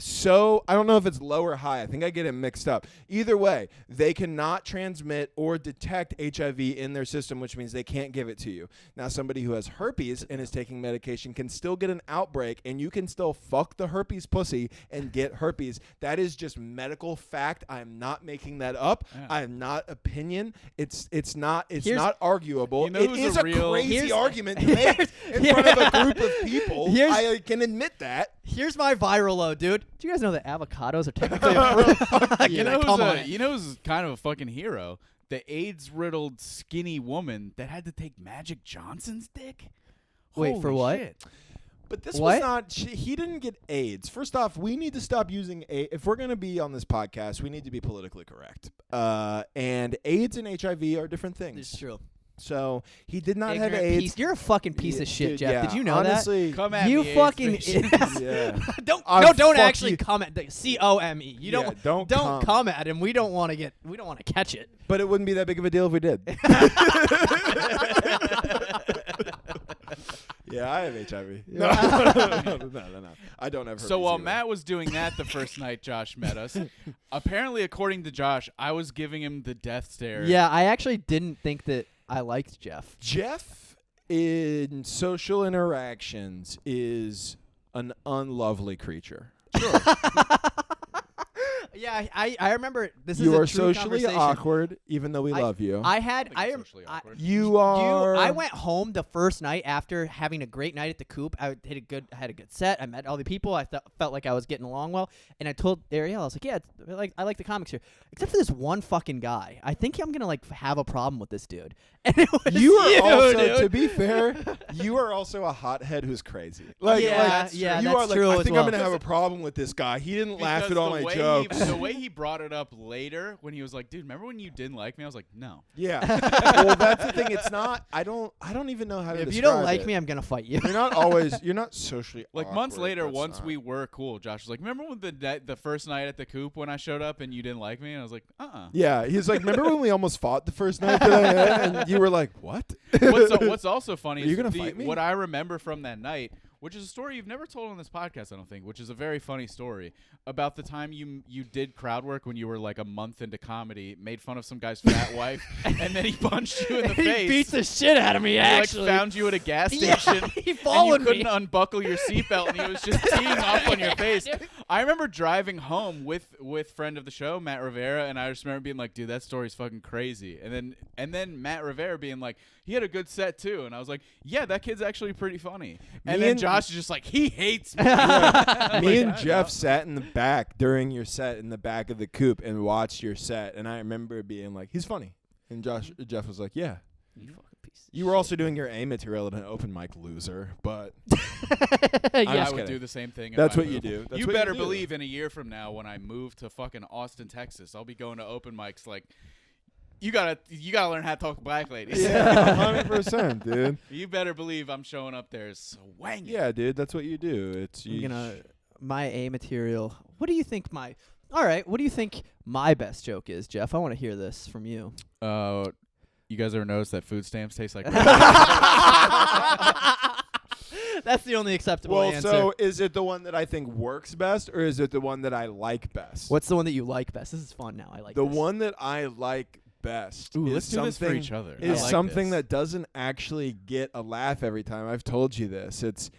I don't know if it's low or high. I think I get it mixed up. Either way, they cannot transmit or detect HIV in their system, which means they can't give it to you. Now, somebody who has herpes and is taking medication can still get an outbreak, and you can still fuck the herpes pussy and get herpes. That is just medical fact. I'm not making that up. Yeah. I am not opinion. It's not Here's- not arguable. You know It who's is a a real- crazy Here's- argument to make in front of a group of people. Here's- I can admit that. Here's my viral load, dude. Do you guys know that avocados are technically a fruit? You know, come on. you know who's kind of a fucking hero? The AIDS-riddled skinny woman that had to take Magic Johnson's dick. Wait, Holy for what? shit. But this What? was not. He didn't get AIDS. First off, we need to stop using AIDS. If we're going to be on this podcast, we need to be politically correct. And AIDS and HIV are different things. It's true. So he did not have Ignorant AIDS. piece. You're a fucking piece Yeah, of shit, dude, Jeff. yeah, Did you know honestly, Come that? at You me, fucking. AIDS bitch. Yeah. don't I'll don't fuck actually you. come at COME. You don't Yeah, don't come. come at him. We don't want to catch it. But it wouldn't be that big of a deal if we did. Yeah, I have HIV. No. I don't have herpes So while either. Matt was doing that the first night Josh met us, apparently, according to Josh, I was giving him the death stare. Yeah, I actually didn't think that I liked Jeff. Jeff in social interactions is an unlovely creature. Yeah, I remember this You is a are true socially conversation. awkward, even though we love you. I had I think it's socially awkward. You are. I went home the first night after having a great night at the Coop. I had a good set. I met all the people. I felt like I was getting along well. And I told Ariel, I was like, yeah, I like the comics here, except for this one fucking guy. I think I'm gonna have a problem with this dude. And it was You are also, dude. to be fair, you are also a hothead who's crazy. Yeah, like, yeah, you that's are like, true I as think well. I'm gonna have a problem with this guy. He didn't laugh Because at all the my way jokes. the way he brought it up later, when he was like, "Dude, remember when you didn't like me?" I was like, "No." Yeah. Well, that's the thing. It's not. I don't even know how to. If you don't describe like it. me, I'm gonna fight you. You're not always. You're not socially. Like months awkward, later, that's once not- we were cool, Josh was like, "Remember when the first night at the Coop when I showed up and you didn't like me?" And I was like, "Uh-uh." Yeah, he's like, remember when we almost fought the first night that I had, and you were like, what? What's also funny Are you is gonna fight me? what I remember from that night, which is a story you've never told on this podcast, I don't think, which is a very funny story about the time you did crowd work when you were like a month into comedy, made fun of some guy's fat wife, and then he punched you in the face. He beat the shit out of me, He actually. like found you at a gas station. He followed and you couldn't me. unbuckle your seatbelt, and he was just teeing off on your face. I remember driving home with friend of the show Matt Rivera, and I just remember being like, "Dude, that story's fucking crazy." And then Matt Rivera being like, "He had a good set too," and I was like, "Yeah, that kid's actually pretty funny." And then Josh is just like, "He hates me." Me and Jeff sat in the back during your set in the back of the coupe and watched your set, and I remember being like, "He's funny," and Jeff was like, "Yeah." You fucking piece of You were also doing your A material at an open mic, loser, but shit. I just would kidding. do the same thing. if That's I what you moved. do. That's You what better do. believe in a year from now when I move to fucking Austin, Texas, I'll be going to open mics like, you gotta learn how to talk to black ladies. Yeah, 100%, dude. You better believe I'm showing up there swanging. Yeah, dude, that's what you do. It's I'm you. gonna my A material. What do you think my? All right, what do you think my best joke is, Jeff? I want to hear this from you. You guys ever notice that food stamps taste like That's the only acceptable Well, answer. so is it the one that I think works best, or is it the one that I like best? What's the one that you like best? This is fun now. I like the this. one that I like best? Ooh, is let's do this for something- each other. I Is like something this. that doesn't actually get a laugh every time. I've told you this. It's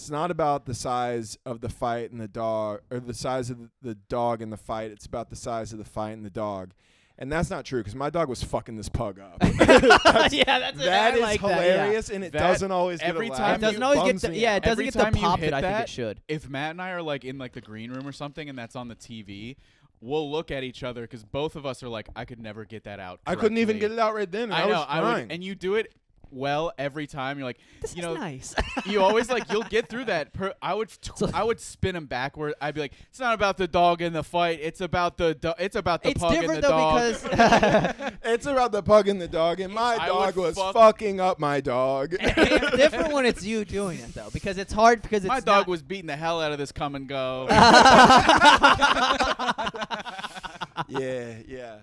not about the size of the fight and the dog, or the size of the dog in the fight. It's about the size of the fight and the dog. And that's not true because my dog was fucking this pug up. Yeah, that's That I is like that, yeah. hilarious, and it That- doesn't always get every a laugh. time It doesn't you- always bums get the, me yeah, out. it doesn't Every get the time you pop hit that I think that, it should. If Matt and I are like in like the green room or something and that's on the TV, we'll look at each other because both of us are like, I could never get that out. I couldn't even correctly. get it out right then. And I I know. was trying. And you do it well every time. You're like, This you is know, nice. you always like you'll get through that. I would spin him backward. I'd be like, it's not about the dog in the fight. It's about the It's pug and different the though dog. because It's about the pug and the dog, and my I dog would was fucking up my dog. it's different when it's you doing it though because it's hard because it's My dog not- was beating the hell out of this come and go. Yeah.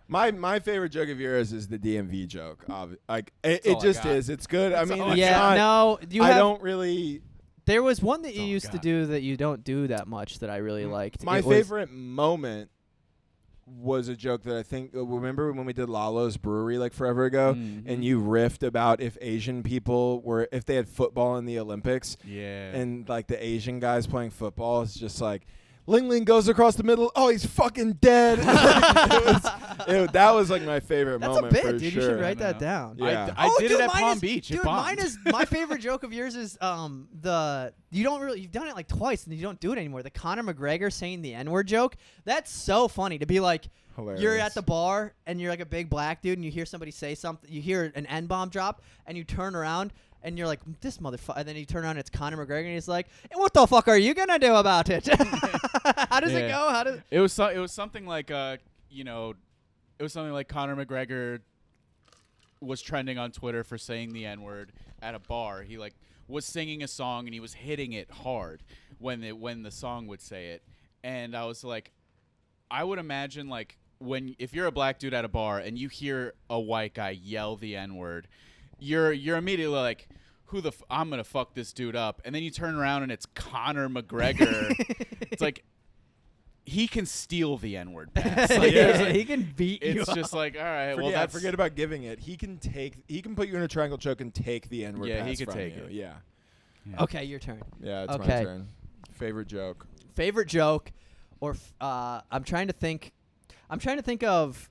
My favorite joke of yours is the DMV joke. Like it all I just got. is. It's good. I That's mean, all I it's Yeah, not, no, you I have. don't really. There was one that you all I used to got. do that you don't do that much that I really liked. My It was- favorite moment was a joke that I think. Remember when we did Lalo's Brewery like forever ago, Mhm. and you riffed about if Asian people were if they had football in the Olympics, Yeah. and like the Asian guys playing football is just like. Ling Ling goes across the middle. Oh, he's fucking dead. That was like my favorite That's moment a bit, for dude. sure. You should write I that know. down. Yeah. I did dude, it at mine Palm is- Beach. It Dude, bombed. mine is my favorite joke of yours is you've done it like twice and you don't do it anymore. The Conor McGregor saying the N-word joke. That's so funny to be like. Hilarious. You're at the bar and you're like a big black dude and you hear somebody say something. You hear an N-bomb drop and you turn around and you're like, this motherfucker. And then you turn around and it's Conor McGregor and he's like, and what the fuck are you gonna do about it? How does it Yeah. go? How does? It was something like it was something like Conor McGregor was trending on Twitter for saying the N-word at a bar. He like was singing a song and he was hitting it hard when the song would say it. And I was like, I would imagine like if you're a black dude at a bar and you hear a white guy yell the N-word, you're immediately like, I'm gonna fuck this dude up. And then you turn around and it's Conor McGregor. It's like he can steal the N-word pass. Like, Yeah, he can beat you. it's just like, all right, well, Forget, forget about giving it. He can put you in a triangle choke and take the N-word Yeah, pass he could from take you. it. Yeah. Okay, your turn. Yeah, it's my Okay. turn. Favorite joke. Favorite joke, or I'm trying to think of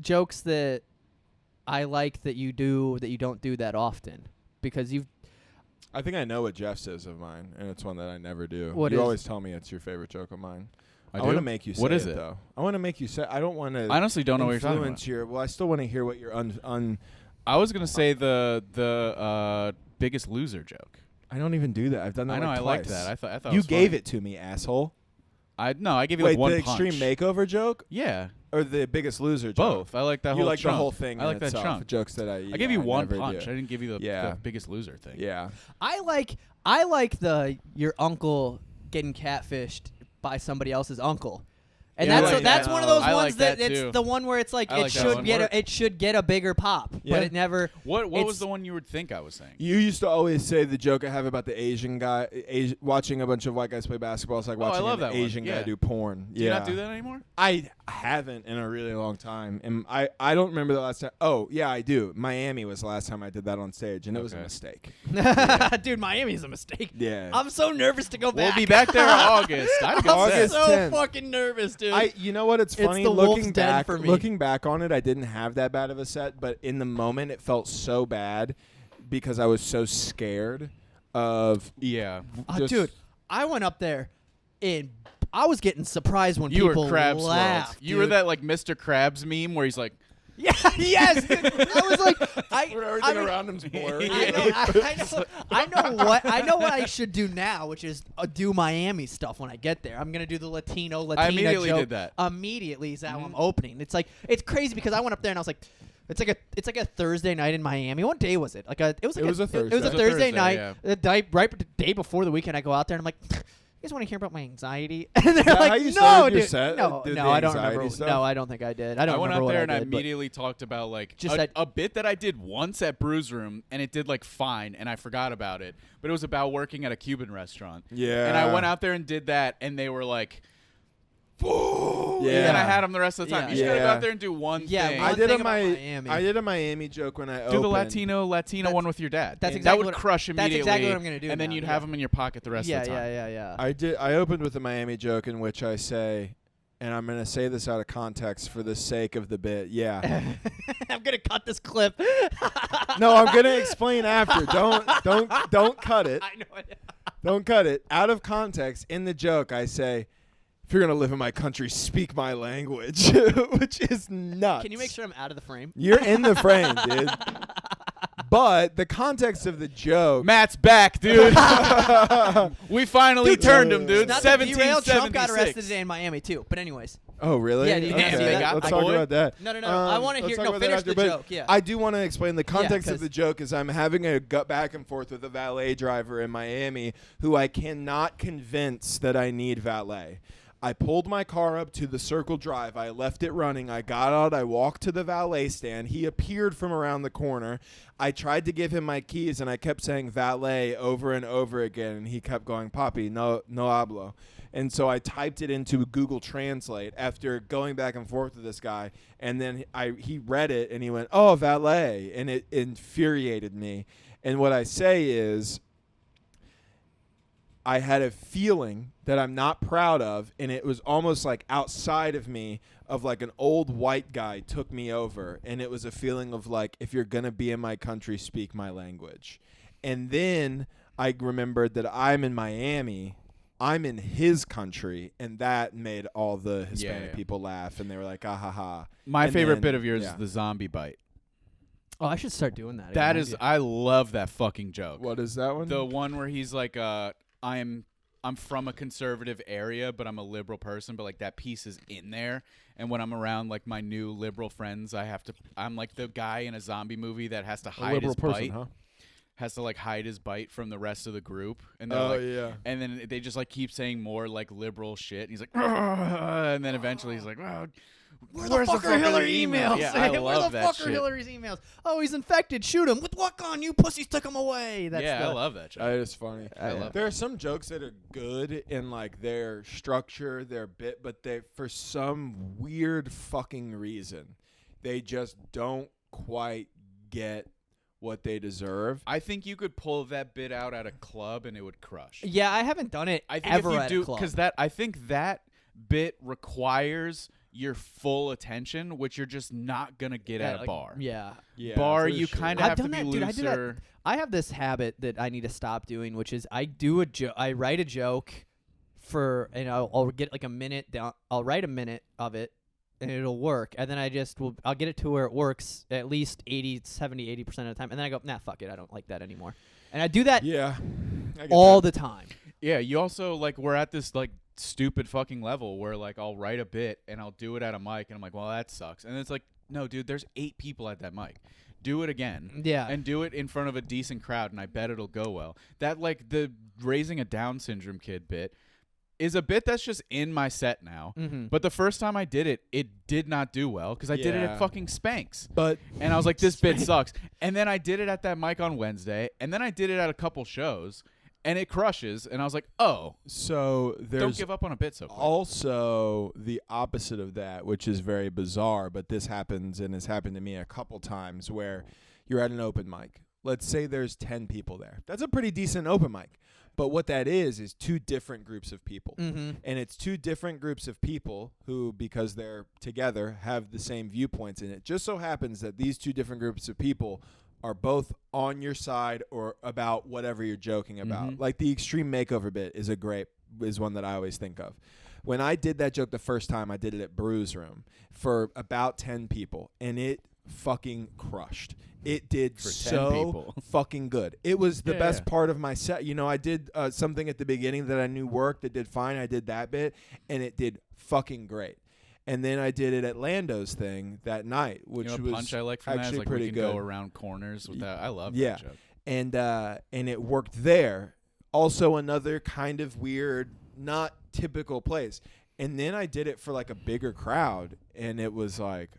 jokes that I like that you don't do that often because you've. I think I know what Jeff says of mine, and it's one that I never do. What you is- always tell me it's your favorite joke of mine. I do? want to make you say What is it, it? though. I want to make you say. I don't want to. I honestly don't know what you're talking about. influence your. Well, I still want to hear what your I was gonna say the Biggest Loser joke. I don't even do that. I've done that. I know, like I liked twice. that. I thought you was gave funny. it to me, asshole. I gave you Wait, like one the punch. extreme makeover joke Yeah, or the Biggest Loser joke? both. I like that You who like chunk. the whole thing. I in like that itself, chunk. Jokes that I. I gave you one never punch. do. I didn't give you the Biggest Loser thing. Yeah. I like the your uncle getting catfished by somebody else's uncle. And Yeah, I that's like that's that. one of those I ones like that it's too. the one where it's like I like that one. it should get a bigger pop, Yeah. but it never. What it's- was the one you would think I was saying? You used to always say the joke I have about the Asian guy watching a bunch of white guys play basketball. It's like I watching love an that one. Asian guy Yeah. do porn. Do you not do that anymore? I haven't in a really long time, and I don't remember the last time. Oh yeah, I do. Miami was the last time I did that on stage, and it was a Okay. mistake. Dude, Miami's a mistake. Yeah, I'm so nervous to go We'll back. be back there in August. I'd go August August. so 10th. fucking nervous, dude. You know what? It's funny the wolf's looking den back. for me. Looking back on it, I didn't have that bad of a set, but in the moment, it felt so bad because I was so scared of. Yeah. Dude, I went up there and I was getting surprised when You people were Krabs laughed. World. You were dude. that like Mr. Krabs meme where he's like, Yeah, yes. I was like, Where everything around him's blurry. I know what I should do now, which is do Miami stuff when I get there. I'm gonna do the Latina immediately joke did that. immediately. Is how I'm opening. It's crazy because I went up there and I was like, it's like a Thursday night in Miami. What day was it? It was a Thursday. It was a It was a Thursday Thursday, night. yeah. Right the day before the weekend, I go out there and I'm like, you guys want to hear about my anxiety? And they're that like, how you no, started your dude. set? No, Did no, the I don't anxiety remember. stuff? No, I don't think I did. I don't I went remember out what there I and I did, but- immediately talked about like Just that- a bit that I did once at Brews Room and it did like fine and I forgot about it. But it was about working at a Cuban restaurant. Yeah. And I went out there and did that and they were like, "Whoa!" Yeah. And then I had them the rest of the time. Yeah. You should go Yeah. out there and do one Yeah, thing. one I did thing a about Miami. Miami. I did a Miami joke when I do the opened. Latino one with your dad. That's that exactly would what- crush that's immediately. exactly what I'm gonna do And then now, you'd yeah. have them in your pocket the rest yeah, of the time. yeah. I opened with a Miami joke in which I say, and I'm going to say this out of context for the sake of the bit. Yeah. I'm gonna cut this clip. No, I'm going to explain after. Don't cut it. I know it. Don't cut it. Out of context, in the joke, I say, if you're going to live in my country, speak my language, which is nuts. Can you make sure I'm out of the frame? You're in the frame, dude. But the context of the joke. Matt's back, dude. We finally turned him, dude. Not to derail, 1776. Trump got arrested today in Miami too. But anyways, Oh, really? Yeah, did you see that? Let's My talk boy? about that. No, I wanna let's hear- talk no, about that finish after, the but joke, yeah. I do want to explain the context 'cause- of the joke is I'm having a gut back and forth with a valet driver in Miami who I cannot convince that I need valet. I pulled my car up to the Circle Drive. I left it running. I got out. I walked to the valet stand. He appeared from around the corner. I tried to give him my keys, and I kept saying valet over and over again, and he kept going, Papi, no hablo. And so I typed it into Google Translate after going back and forth with this guy, and then he read it, and he went, oh, valet, and it infuriated me. And what I say is, I had a feeling that I'm not proud of, and it was almost like outside of me, of like an old white guy took me over, and it was a feeling of like, if you're gonna be in my country, speak my language. And then I remembered that I'm in Miami, I'm in his country, and that made all the Hispanic yeah. people laugh, and they were like, ah ha ha. My And favorite then- bit of yours yeah. is the zombie bite. oh, I should start doing that. That again, is, maybe. I love that fucking joke. What is that one? The one where he's like, I'm from a conservative area, but I'm a liberal person, but like that piece is in there. And when I'm around like my new liberal friends, I'm like the guy in a zombie movie that has to a hide liberal his person, bite. huh? Has to like hide his bite from the rest of the group. And they're Oh, like, yeah. and then they just like keep saying more like liberal shit. And he's like, "Ugh," and then eventually he's like, oh, Where where's the fuck are Hillary email? emails? Yeah, I Where love the that fuck shit. are Hillary's emails? Oh, he's infected. Shoot him. With what gun? You pussies took him away. That's yeah, the, I love that joke. That is funny. I love There are some jokes that are good in like their structure, their bit, but they for some weird fucking reason, they just don't quite get what they deserve. I think you could pull that bit out at a club and it would crush. Yeah, I haven't done it I think ever if you at do, a club. because I think that bit requires your full attention, which you're just not gonna get at a like, bar. Yeah. Yeah, Bar, for you sure. kind of I've have to done be that, dude. I do that. looser. I have this habit that I need to stop doing, which is I write a joke for, and I'll get like a minute down. I'll write a minute of it, and it'll work. And then I'll get it to where it works at least 80, 70, 80% of the time. And then I go, nah, fuck it. I don't like that anymore. And I do that Yeah. I get all that. the time. Yeah, you also like we're at this like stupid fucking level where like I'll write a bit and I'll do it at a mic and I'm like, well, that sucks. And it's like, no, dude, there's 8 people at that mic. Do it again. Yeah. And do it in front of a decent crowd, and I bet it'll go well. That like the raising a Down syndrome kid bit, is a bit that's just in my set now. Mm-hmm. But the first time I did it, it did not do well because I did it Yeah. at fucking Spanx. But And I was like, this bit sucks. And then I did it at that mic on Wednesday. And then I did it at a couple shows. And it crushes. And I was like, oh, so don't there's give up on a bit so quick. also the opposite of that, which is very bizarre, but this happens and has happened to me a couple times where you're at an open mic. Let's say there's 10 people there. That's a pretty decent open mic. But what that is two different groups of people. Mm-hmm. And it's two different groups of people who, because they're together, have the same viewpoints. And it just so happens that these two different groups of people are both on your side or about whatever you're joking about. Mhm. Like the extreme makeover bit is one that I always think of. When I did that joke the first time, I did it at Brews Room for about 10 people, and it fucking crushed. It did For 10 so people. fucking good. It was the Yeah, best yeah. part of my set. You know, I did something at the beginning that I knew worked, that did fine. I did that bit, and it did fucking great. And then I did it at Lando's thing that night, which you know, was punch I like from that is actually like pretty we can good. go around corners with that. I love Yeah. that joke. And it worked there. Also another kind of weird, not typical place. And then I did it for like a bigger crowd, and it was like,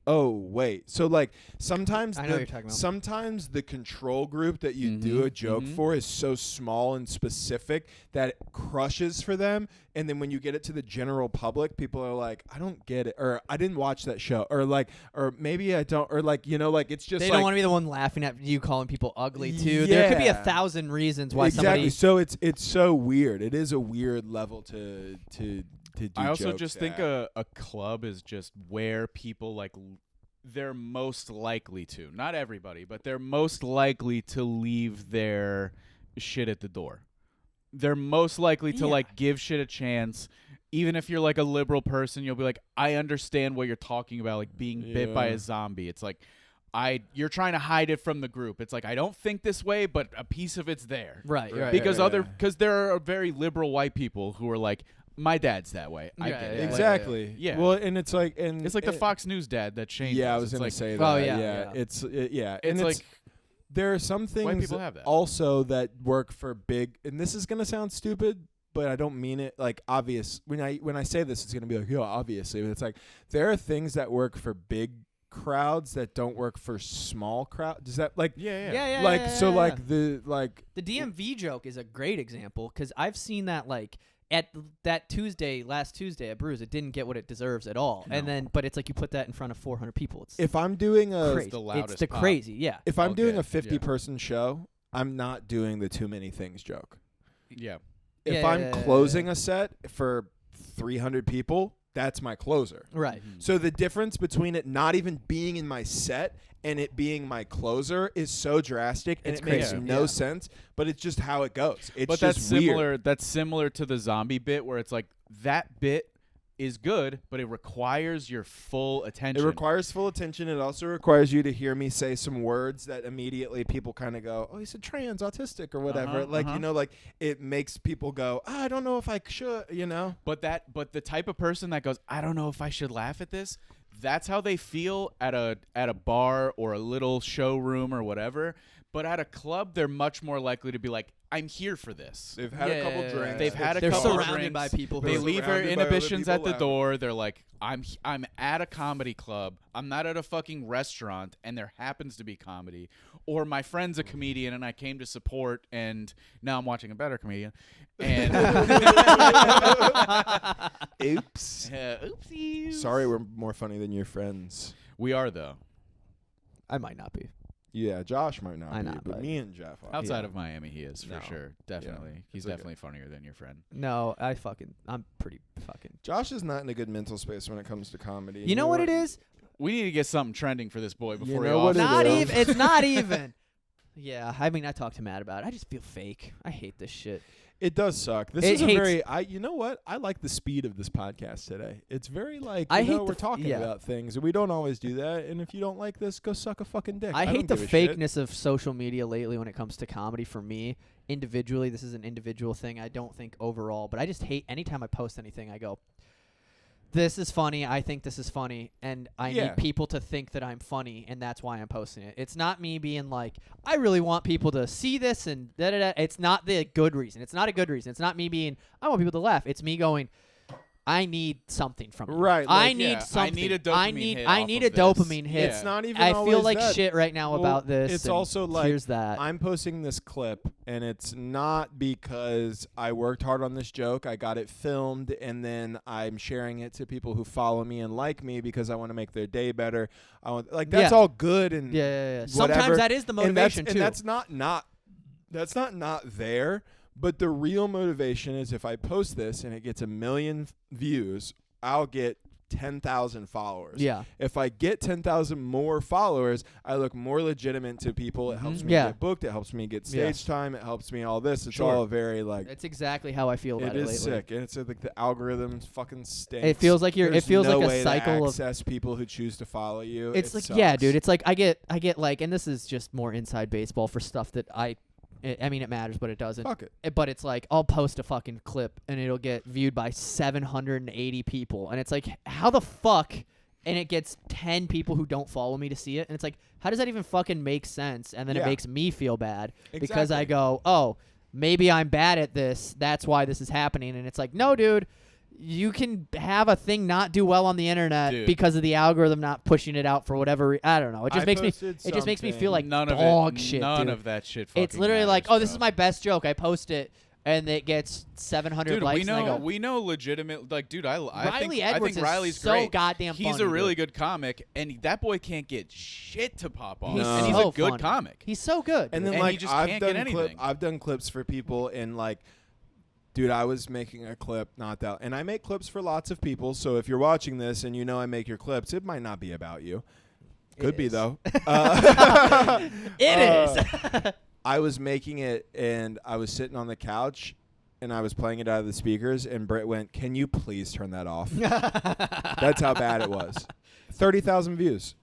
oh wait. So like sometimes I know what you're talking about. sometimes the control group that you do Mhm, a joke mhm. for is so small and specific that it crushes for them. And then when you get it to the general public, people are like, I don't get it, or I didn't watch that show, or like, or maybe I don't, or like, you know, like it's just They like, don't want to be the one laughing at you calling people ugly too. There could be Yeah. 1,000 reasons why exactly. somebody. So it's so weird. It is a weird level to do. I also jokes just think at. a club is just where people like they're most likely to, not everybody, but they're most likely to leave their shit at the door. They're most likely to Yeah. like give shit a chance. Even if you're like a liberal person, you'll be like, I understand what you're talking about, like being bit by Yeah. a zombie. It's like you're trying to hide it from the group. It's like I don't think this way, but a piece of it's there. Right. Right. Because Yeah. because there are very liberal white people who are like, my dad's that way. I Yeah, get it. yeah, Like, Exactly. Yeah. Well, and it's like, and it's like the it- Fox News dad that changed. Yeah, I us. was It's gonna like, say that. Oh, yeah, yeah. yeah. It's yeah, It's and like there are some things people have that. also that work for big, and this is gonna sound stupid, but I don't mean it like obvious. When I say this, it's gonna be like, yeah, obviously, but it's like there are things that work for big crowds that don't work for small crowd. Does that like yeah. Yeah. like yeah, so yeah, like yeah. the The DMV joke is a great example because I've seen that like at that last Tuesday at Brews, it didn't get what it deserves at all. No. And then, but it's like you put that in front of 400 people. It's if I'm doing a crazy. the It's loudest the pop. crazy, yeah. if I'm doing Okay, a 50 yeah. person show, I'm not doing the too many things joke. Yeah. If Yeah, I'm yeah, yeah, closing yeah. a set for 300 people, that's my closer. Right. So the difference between it not even being in my set and it being my closer is so drastic, and It's it makes crazy. no Yeah. sense. But it's just how it goes. It's But just that's weird. similar. That's similar to the zombie bit where it's like that bit is good, but it requires your full attention. It requires full attention. It also requires you to hear me say some words that immediately people kind of go, "Oh, he's a trans, autistic, or whatever." Uh-huh, like uh-huh. you know, like it makes people go, I don't know if I should. You know. But the type of person that goes, I don't know if I should laugh at this. That's how they feel at a bar or a little showroom or whatever. But at a club, they're much more likely to be like, I'm here for this. They've had a couple Yeah. drinks. They've had a They're couple surrounded drinks. by people. They They're leave their surrounded by other inhibitions at people the laughing. door. They're like, I'm at a comedy club. I'm not at a fucking restaurant, and there happens to be comedy. Or my friend's a comedian, and I came to support, and now I'm watching a better comedian. And Oops. oopsies. Sorry, we're more funny than your friends. We are though. I might not be. Yeah, Josh might not I be, know, but but- me and Jeff are. Outside Yeah. of Miami, he is for No. sure. Definitely, he's it's okay. definitely funnier than your friend. No, I'm pretty fucking. Josh is not in a good mental space when it comes to comedy. You know what it is? We need to get something trending for this boy before know he what it off. Not is. even. It's not even. Yeah, I mean, I talked to Matt about it. I just feel fake. I hate this shit. It does suck. This It is a hates- very. You know what? I like the speed of this podcast today. It's very like I you hate know, the we're f- talking yeah. about things, and we don't always do that. And if you don't like this, go suck a fucking dick. I hate don't the give a shit. fakeness of social media lately when it comes to comedy for me. Individually, this is an individual thing. I don't think overall, but I just hate anytime I post anything, I go, this is funny. I think this is funny, and I Yeah. need people to think that I'm funny, and that's why I'm posting it. It's not me being like, I really want people to see this and da da da. It's not the good reason. It's not a good reason. It's not me being, I want people to laugh. It's me going, I need something from you. Right, I like, need yeah, something. I need a dopamine hit I off need of a this. dopamine hit. It's not even I always feel like that. shit right now Well, about this. It's and also like here's that. I'm posting this clip, and it's not because I worked hard on this joke. I got it filmed, and then I'm sharing it to people who follow me and like me because I want to make their day better. I want that's Yeah. all good and yeah. whatever. Sometimes that is the motivation and too. that's not there. But the real motivation is if I post this and it gets 1 million views, I'll get 10,000 followers. Yeah. If I get 10,000 more followers, I look more legitimate to people. It helps me Yeah. get booked. It helps me get stage Yes. time. It helps me all this. It's Sure. all very like. That's exactly how I feel about It it is lately. sick, and it's like the algorithms fucking stink. It feels like There's it feels no like a way cycle to of. access people who choose to follow you. It's It like, yeah, sucks. dude. It's like I get like, and this is just more inside baseball for stuff that I mean, it matters, but it doesn't. Fuck it. But it's like I'll post a fucking clip and it'll get viewed by 780 people, and it's like, how the fuck? And it gets 10 people who don't follow me to see it, and it's like, how does that even fucking make sense? And then it Yeah. makes me feel bad because I Exactly. go, oh, maybe I'm bad at this. That's why this is happening. And it's like, no, dude. You can have a thing not do well on the internet Dude. because of the algorithm not pushing it out for whatever I don't know. It just I makes me. posted It just makes me something- feel like None of dog it. shit. None dude. of that shit. It's fucking literally like, matters, oh, this bro. is my best joke. I post it, and it gets 700 Dude, likes. we know and I go, we know legitimate. Like, dude, I Riley think Edwards I think Riley's is so great. goddamn He's funny, a really dude. good comic, and that boy can't get shit to pop off. He's And he's so a good funny. comic. He's so good. And then And he like just I've can't get done anything. I've done clips for people and like, dude, I was making a clip, not that, and I make clips for lots of people. So if you're watching this and you know I make your clips, it might not be about you. Could be is. though. It is. I was making it, and I was sitting on the couch, and I was playing it out of the speakers, and Britt went, "Can you please turn that off?" That's how bad it was. 30,000 views.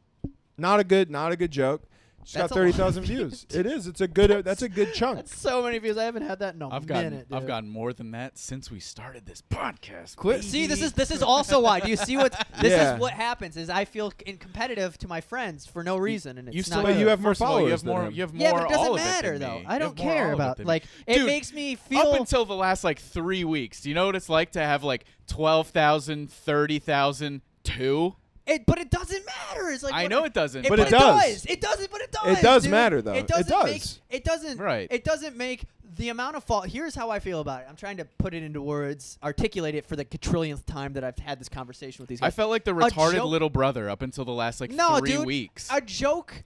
Not a good joke. Just That's got a lot of 30,000 views. It is. It's a good. That's a good chunk. That's so many views. I haven't had that in a I've minute. gotten dude. more than that since we started this podcast. Quit. See, baby. this is also why. Do you see what this Yeah. is? What happens is I feel competitive to my friends for no reason, and it's You not. still But you have more first of all, you followers have than more. him. You have more. Yeah, but it doesn't all of matter than though. me. I You don't have more care all of it about than me. like it Dude, makes me feel. Up until the last like 3 weeks, do you know what it's like to have like 12,000, 30,000, 2? But it doesn't matter. It's like I know it doesn't, But but it does. It doesn't. But it does. It does dude. matter, though. It It doesn't does. make. It doesn't. Right. It doesn't make the amount of fault. Here's how I feel about it. I'm trying to put it into words, articulate it for the trillionth time that I've had this conversation with these guys. I felt like the retarded joke- little brother up until the last like No, 3 dude, weeks. A joke.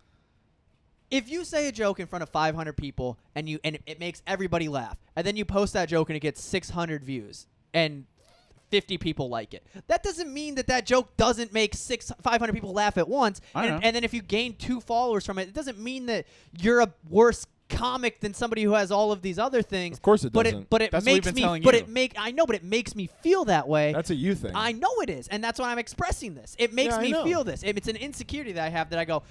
If you say a joke in front of 500 people and it makes everybody laugh, and then you post that joke and it gets 600 views and 50 people like it, that doesn't mean that joke doesn't make 500 people laugh at once. I know. And then if you gain 2 followers from it, it doesn't mean that you're a worse comic than somebody who has all of these other things. Of course it But doesn't. it That's what we've makes been me. telling But you. it makes me feel that way. That's a you thing. I know it is, and that's why I'm expressing this. It makes Yeah, I me know. feel this. It's an insecurity that I have that I go,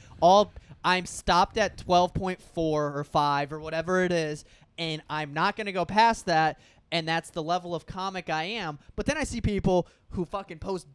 I'm stopped at 12.4 or 5 or whatever it is, and I'm not going to go past that, and that's the level of comic I am. But then I see people who fucking post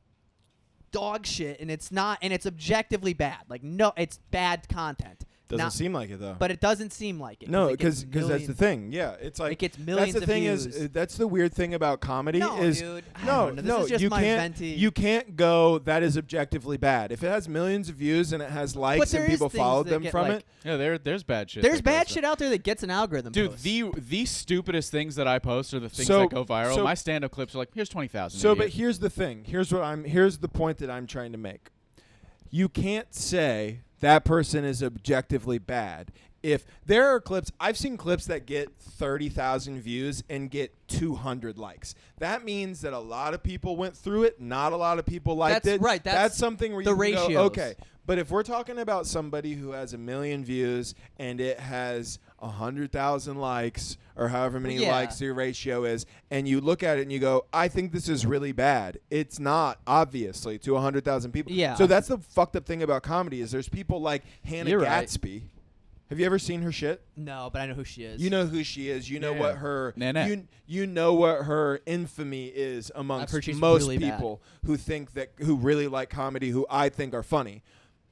dog shit, and it's not, and it's objectively bad. Like, no, it's bad content. Doesn't Not- seem like it though. But it doesn't seem like it. No, it gets because that's the thing. Yeah, it's like It gets millions That's the of thing views. is that's the weird thing about comedy No, is dude. I no, don't know. This no, is just you my can't venti- you can't go that is objectively bad. If it has millions of views and it has likes there and is people things followed that them get, from like- it, Yeah, there's bad shit. There's that goes bad up. shit out there that gets an algorithm. Dude, post. the stupidest things that I post are the things So- that go viral. so- My stand-up clips are like, here's 20,000. So, idiot. but here's the thing. Here's the point that I'm trying to make. You can't say that person is objectively bad. If there are clips, I've seen clips that get 30,000 views and get 200 likes. That means that a lot of people went through it. Not a lot of people liked That's it. right. That's something where the you can go, ratios. okay. But if we're talking about somebody who has 1 million views and it has 100,000 likes or however many Yeah. likes your ratio is, and you look at it and you go, I think this is really bad. It's not, obviously, to 100,000 people. Yeah. So that's the fucked up thing about comedy is there's people like Hannah You're right. Gatsby. Have you ever seen her shit? No, but I know who she is. You know who she is. You know Yeah. what her Nanette. you know what her infamy is I've amongst heard she's most really bad. people who really like comedy, who I think are funny.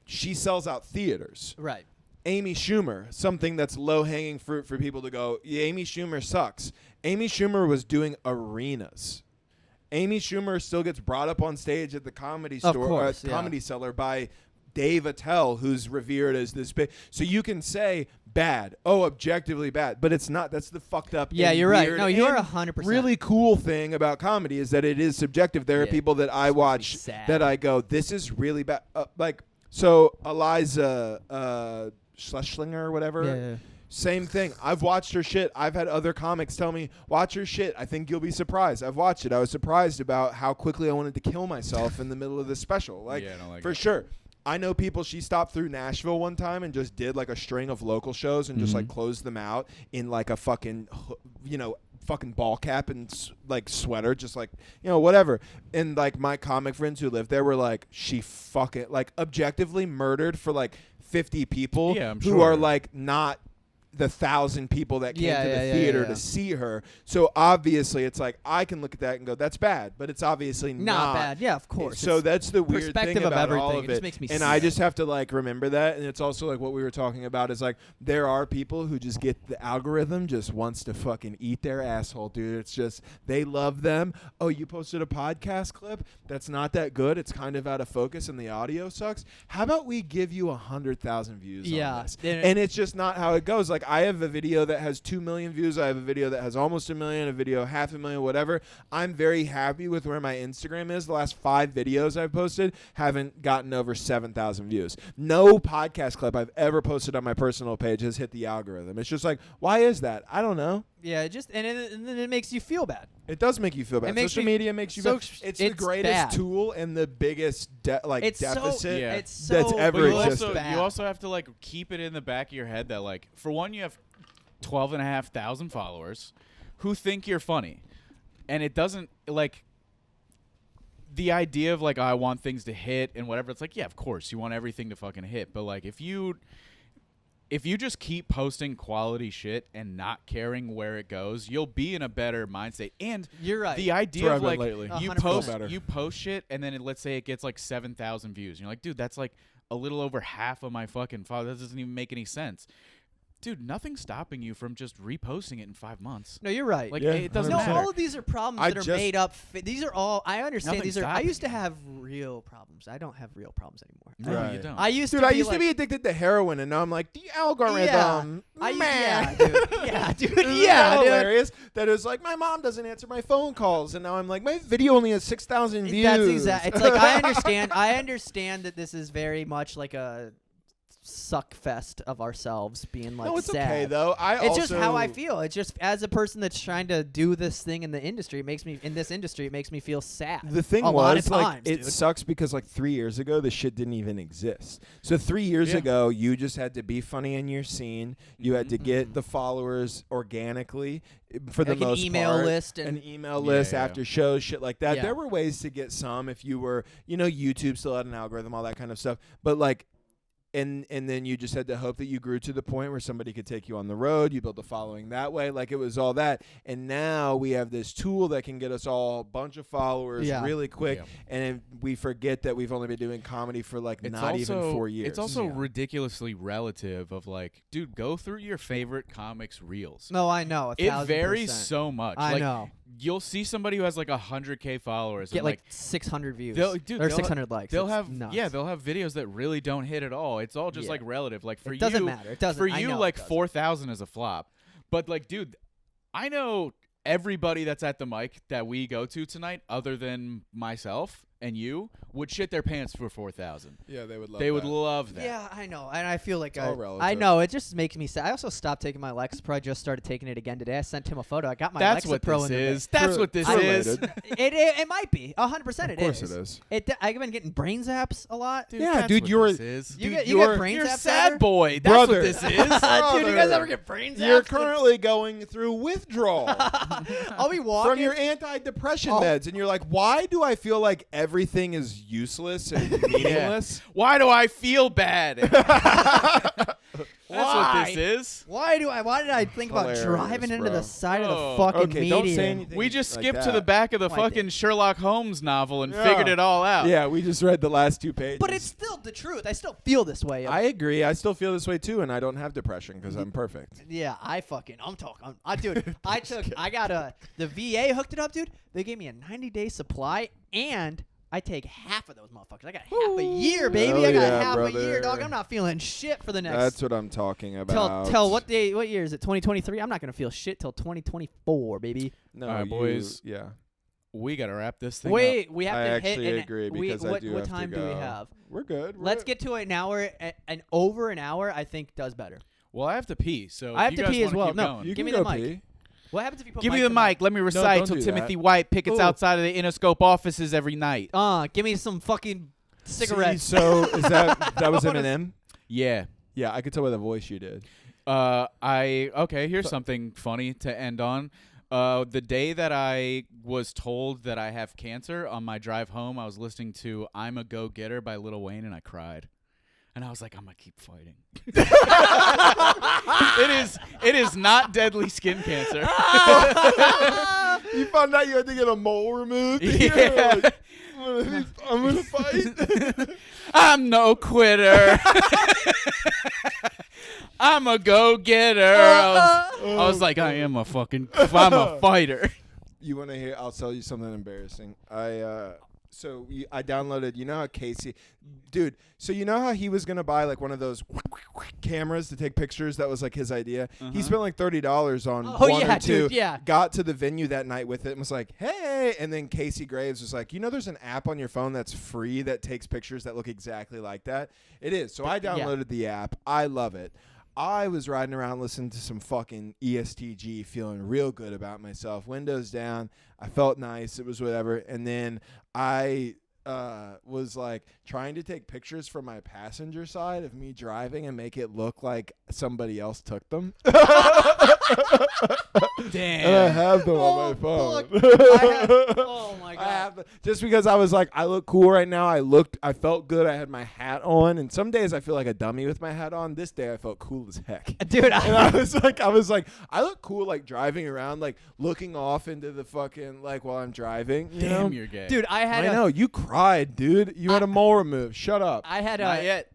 She sells out theaters. Right. Amy Schumer, something that's low-hanging fruit for people to go, yeah, Amy Schumer sucks. Amy Schumer was doing arenas. Amy Schumer still gets brought up on stage at the Comedy Store, course, yeah. Comedy Cellar by Dave Attell, who's revered as this big. So you can say bad, objectively bad, but it's not. That's the fucked up. Yeah, and you're right. weird No, you are and 100%. Really cool thing about comedy is that it is subjective. There are Yeah, people that I makes me watch sad. that I go, this is really bad. So Eliza Schlesinger or whatever. Yeah. Same thing. I've watched her shit. I've had other comics tell me, watch her shit. I think you'll be surprised. I've watched it. I was surprised about how quickly I wanted to kill myself in the middle of the special. Like, Yeah, I don't like for it. sure. I know people, she stopped through Nashville one time and just did like a string of local shows and just like closed them out in like a fucking, fucking ball cap and like sweater, just like, whatever. And like my comic friends who lived there were like, she fucking like objectively murdered for like 50 people Yeah, I'm who sure. are like not the 1,000 people that came to the theater to see her. So obviously it's like I can look at that and go, that's bad, but it's obviously Not bad. Yeah, of course. So It's that's the weird perspective thing of about everything. all of It just makes me and sick. I just have to like remember that. And it's also like what we were talking about is like there are people who just get the algorithm just wants to fucking eat their asshole, dude. It's just they love them. Oh, you posted a podcast clip that's not that good. It's kind of out of focus and the audio sucks. How about we give you 100,000 views on this? And it's just not how it goes. Like I have a video that has 2 million views. I have a video that has almost 1 million, a video 500,000, whatever. I'm very happy with where my Instagram is. The last 5 videos I've posted haven't gotten over 7,000 views. No podcast clip I've ever posted on my personal page has hit the algorithm. It's just like, why is that? I don't know. Yeah, and then it makes you feel bad. It does make you feel bad. It makes Social me media makes you so bad. It's the greatest bad. tool and the biggest It's deficit. so, Yeah. it's so that's ever But existed. bad. you also have to like keep it in the back of your head that like for one you have 12,500 followers who think you're funny, and it doesn't like the idea of like I want things to hit and whatever. It's like, yeah, of course you want everything to fucking hit, but like if you just keep posting quality shit and not caring where it goes, you'll be in a better mindset. And You're right. the idea where of I've been like lately. you 100%. post Better. you post shit and then let's say it gets like 7,000 views. And you're like, dude, that's like a little over half of my fucking followers. That doesn't even make any sense. Dude, nothing's stopping you from just reposting it in 5 months. No, you're right. Like Yeah, it doesn't no, 100%. matter. all of these are problems I that are just- made up. These are all. I understand. Nothing's These are. I stopping used to you. have real problems. I don't have real problems anymore. No, Right. you don't. I used Dude, to. I be used like, to be addicted to heroin, and now I'm like, the algorithm. Yeah, man. dude. Yeah, dude. Isn't Yeah, that dude. hilarious? That it was like, my mom doesn't answer my phone calls, and now I'm like, my video only has 6,000 views. That's exact. It's like I understand. I understand that this is very much like a suck fest of ourselves being like No, it's sad. okay though. It's just how I feel. It's just as a person that's trying to do this thing in the industry, it makes me feel sad. The thing a lot was, of like, times, it dude. sucks because like 3 years ago, the shit didn't even exist. So 3 years Yeah. ago, you just had to be funny in your scene. You had to get the followers organically, for the Like an most email part. list and- an email Yeah, list yeah. after shows, shit like that. Yeah. There were ways to get some if you were, YouTube still had an algorithm, all that kind of stuff. But like. And then you just had to hope that you grew to the point where somebody could take you on the road. You built a following that way. Like it was all that. And now we have this tool that can get us all a bunch of followers Yeah. really quick. Yeah. And we forget that we've only been doing comedy for like It's not also, even 4 years. It's also Yeah. ridiculously relative of like, dude, go through your favorite comics reels. No, I know. It 1,000%. varies so much. I like, know. You'll see somebody who has like 100K followers. Get and like 600 views they'll- or they'll- 600 likes. they'll It's have nuts. they'll have videos that really don't hit at all. It's all just Yeah. like relative. Like for It doesn't you, matter. It doesn't. for I you, know it like doesn't. 4,000 is a flop. But like, dude, I know everybody that's at the mic that we go to tonight, other than myself and you, would shit their pants for 4,000. yeah, they would love They would love that. Yeah, I know, and I feel like all I relative. know it just makes me sad. I also stopped taking my Lexapro. I just started taking it again today. I sent him a photo. I got my That's Lexapro what this in the is. bag. That's what this It's is. related. It might be 100%. Of course it is. I've been getting brain zaps a lot. Dude, Yeah, that's dude, what you're- this is. You Dude, get you're- brain You're zaps sad ever? boy. That's Brother. what this is. Dude, you guys Brother. ever get brain zaps? You're currently going through withdrawal I'll be walking. from your antidepressant Oh. meds, and you're like, why do I feel like every everything is useless and meaningless. Why do I feel bad? That's what this is. Why did I think about Hilarious, driving into bro. the side of Oh. the fucking Okay, median? don't say anything. We just like skipped to that. the back of the Well, I fucking did. Sherlock Holmes novel and Yeah. figured it all out. Yeah, we just read the last 2 pages. But it's still the truth. I still feel this way. I agree. I still feel this way too, and I don't have depression because I'm perfect. Yeah, I'm talking. Dude, I got the VA hooked it up, dude. They gave me a 90-day supply, and I take half of those motherfuckers. I got half a year, baby. Hell I got yeah, half brother. a year, dog. I'm not feeling shit for the next. That's what I'm talking about. Tell what year is it? 2023. I'm not gonna feel shit till 2024, baby. No, All right, boys. Yeah. We got to wrap this thing Wait, we have I to actually hit. agree we, because I what, do what have to time do we go. have? We're good. Let's get to an hour. And over an hour, I think does better. Well, I have to pee, so I if have you to guys pee as wanna well. keep No, going. You give can me the go mic. pee. What happens if you put Give me Mike the in mic. Let me recite don't till do Timothy that. White pickets Ooh. outside of the Interscope offices every night. Give me some fucking cigarettes. See, so is that was Eminem? Yeah. Yeah, I could tell by the voice you did. Here's something funny to end on. The day that I was told that I have cancer, on my drive home, I was listening to "I'm a Go-Getter" by Lil Wayne, and I cried. And I was like, I'm gonna keep fighting. It is not deadly skin cancer. You found out you had to get a mole removed. Yeah. Like, I'm gonna fight. I'm no quitter. I'm a go-getter. I was like, I'm a fighter. You want to hear? I'll tell you something embarrassing. I downloaded. You know how Casey, dude. So you know how he was gonna buy like one of those cameras to take pictures. That was like his idea. He spent like $30 on one or two. Dude, yeah. Got to the venue that night with it and was like, hey. And then Casey Graves was like, there's an app on your phone that's free that takes pictures that look exactly like that. It is. So I downloaded the app. I love it. I was riding around listening to some fucking ESTG, feeling real good about myself. Windows down. I felt nice. It was whatever. And then I was like trying to take pictures from my passenger side of me driving and make it look like somebody else took them. Damn. And I have them on my phone. Oh my god. Just because I was like, I look cool right now. I felt good. I had my hat on. And some days I feel like a dummy with my hat on. This day I felt cool as heck. Dude, And I was like, I look cool like driving around, like looking off into the fucking, like while I'm driving. You know? Damn, you're gay. dude, I know. You cried, dude. You had a mole removed. Shut up. I had Not yet.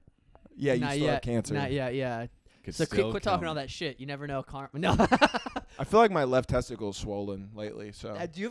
Yeah, you not still yet. have cancer. Not yet. Yeah. Could So still quit talking come. all that shit. You never know. No. I feel like my left testicle is swollen lately. So Do you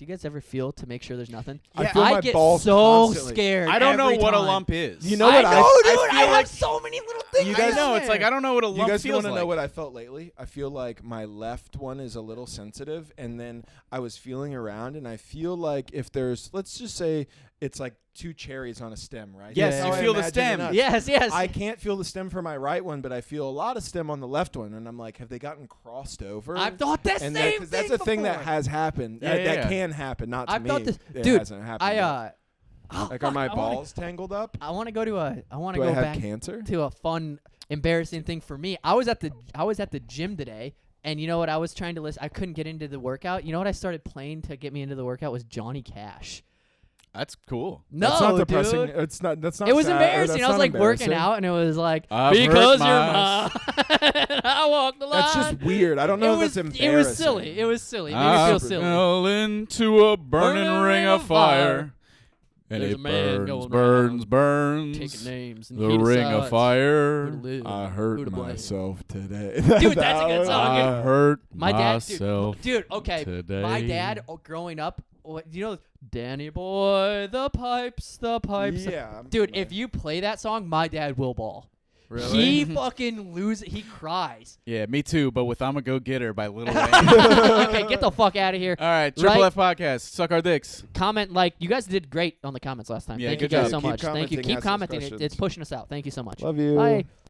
guys ever feel to make sure there's nothing? I feel my get balls so constantly. scared. I don't know every what a time. lump is. You know what I I know, dude. feel I like have so many little things. You I guys know. It's like I don't know what a You lump guys feels want to like. know what I felt lately? I feel like my left one is a little sensitive, and then I was feeling around, and I feel like if there's, let's just say, it's like 2 cherries on a stem, right? Yes, That's you how I feel the imagine stem. nuts. Yes. I can't feel the stem for my right one, but I feel a lot of stem on the left one, and I'm like, have they gotten crossed over? I've thought that and same because that's thing a thing that before. has happened. Yeah, that yeah. can happen, not to I've me. thought this, It dude. hasn't happened. yet. Like, are my balls tangled up? I want to go to I want to Do go I have back cancer? to a fun, embarrassing thing for me. I was at the gym today, and you know what? I was trying to listen. I couldn't get into the workout. You know what? I started playing to get me into the workout was Johnny Cash. That's cool. No, That's not depressing. dude. It's not. That's not. It was sad, or embarrassing. that's I was not like working embarrassing. out, and it was like I've because hurt you're my- mine, I walk the line. That's just weird. I don't know if it's embarrassing. It was silly. It was silly. It made me I feel silly. fell into a burning ring of fire. And There's it a man burns, going burns, Taking burns. names. And The he ring decides of fire. who to live, I who hurt to blame. myself today. Dude, that's a good song. I hurt My dad, myself dude. Okay, today. my dad growing up, you know, Danny boy, the pipes. Yeah, Dude, if you play that song, my dad will bawl. Really? He fucking loses. He cries. Yeah, me too, but with I'm a Go-Getter by Lil Wayne. Okay, get the fuck out of here. All right, Triple Right? F Podcast. Suck our dicks. Comment, like, you guys did great on the comments last time. Yeah, Thank you good guys job. so Keep much. Thank you. commenting, Keep ask us commenting. questions. It's pushing us out. Thank you so much. Love you. Bye.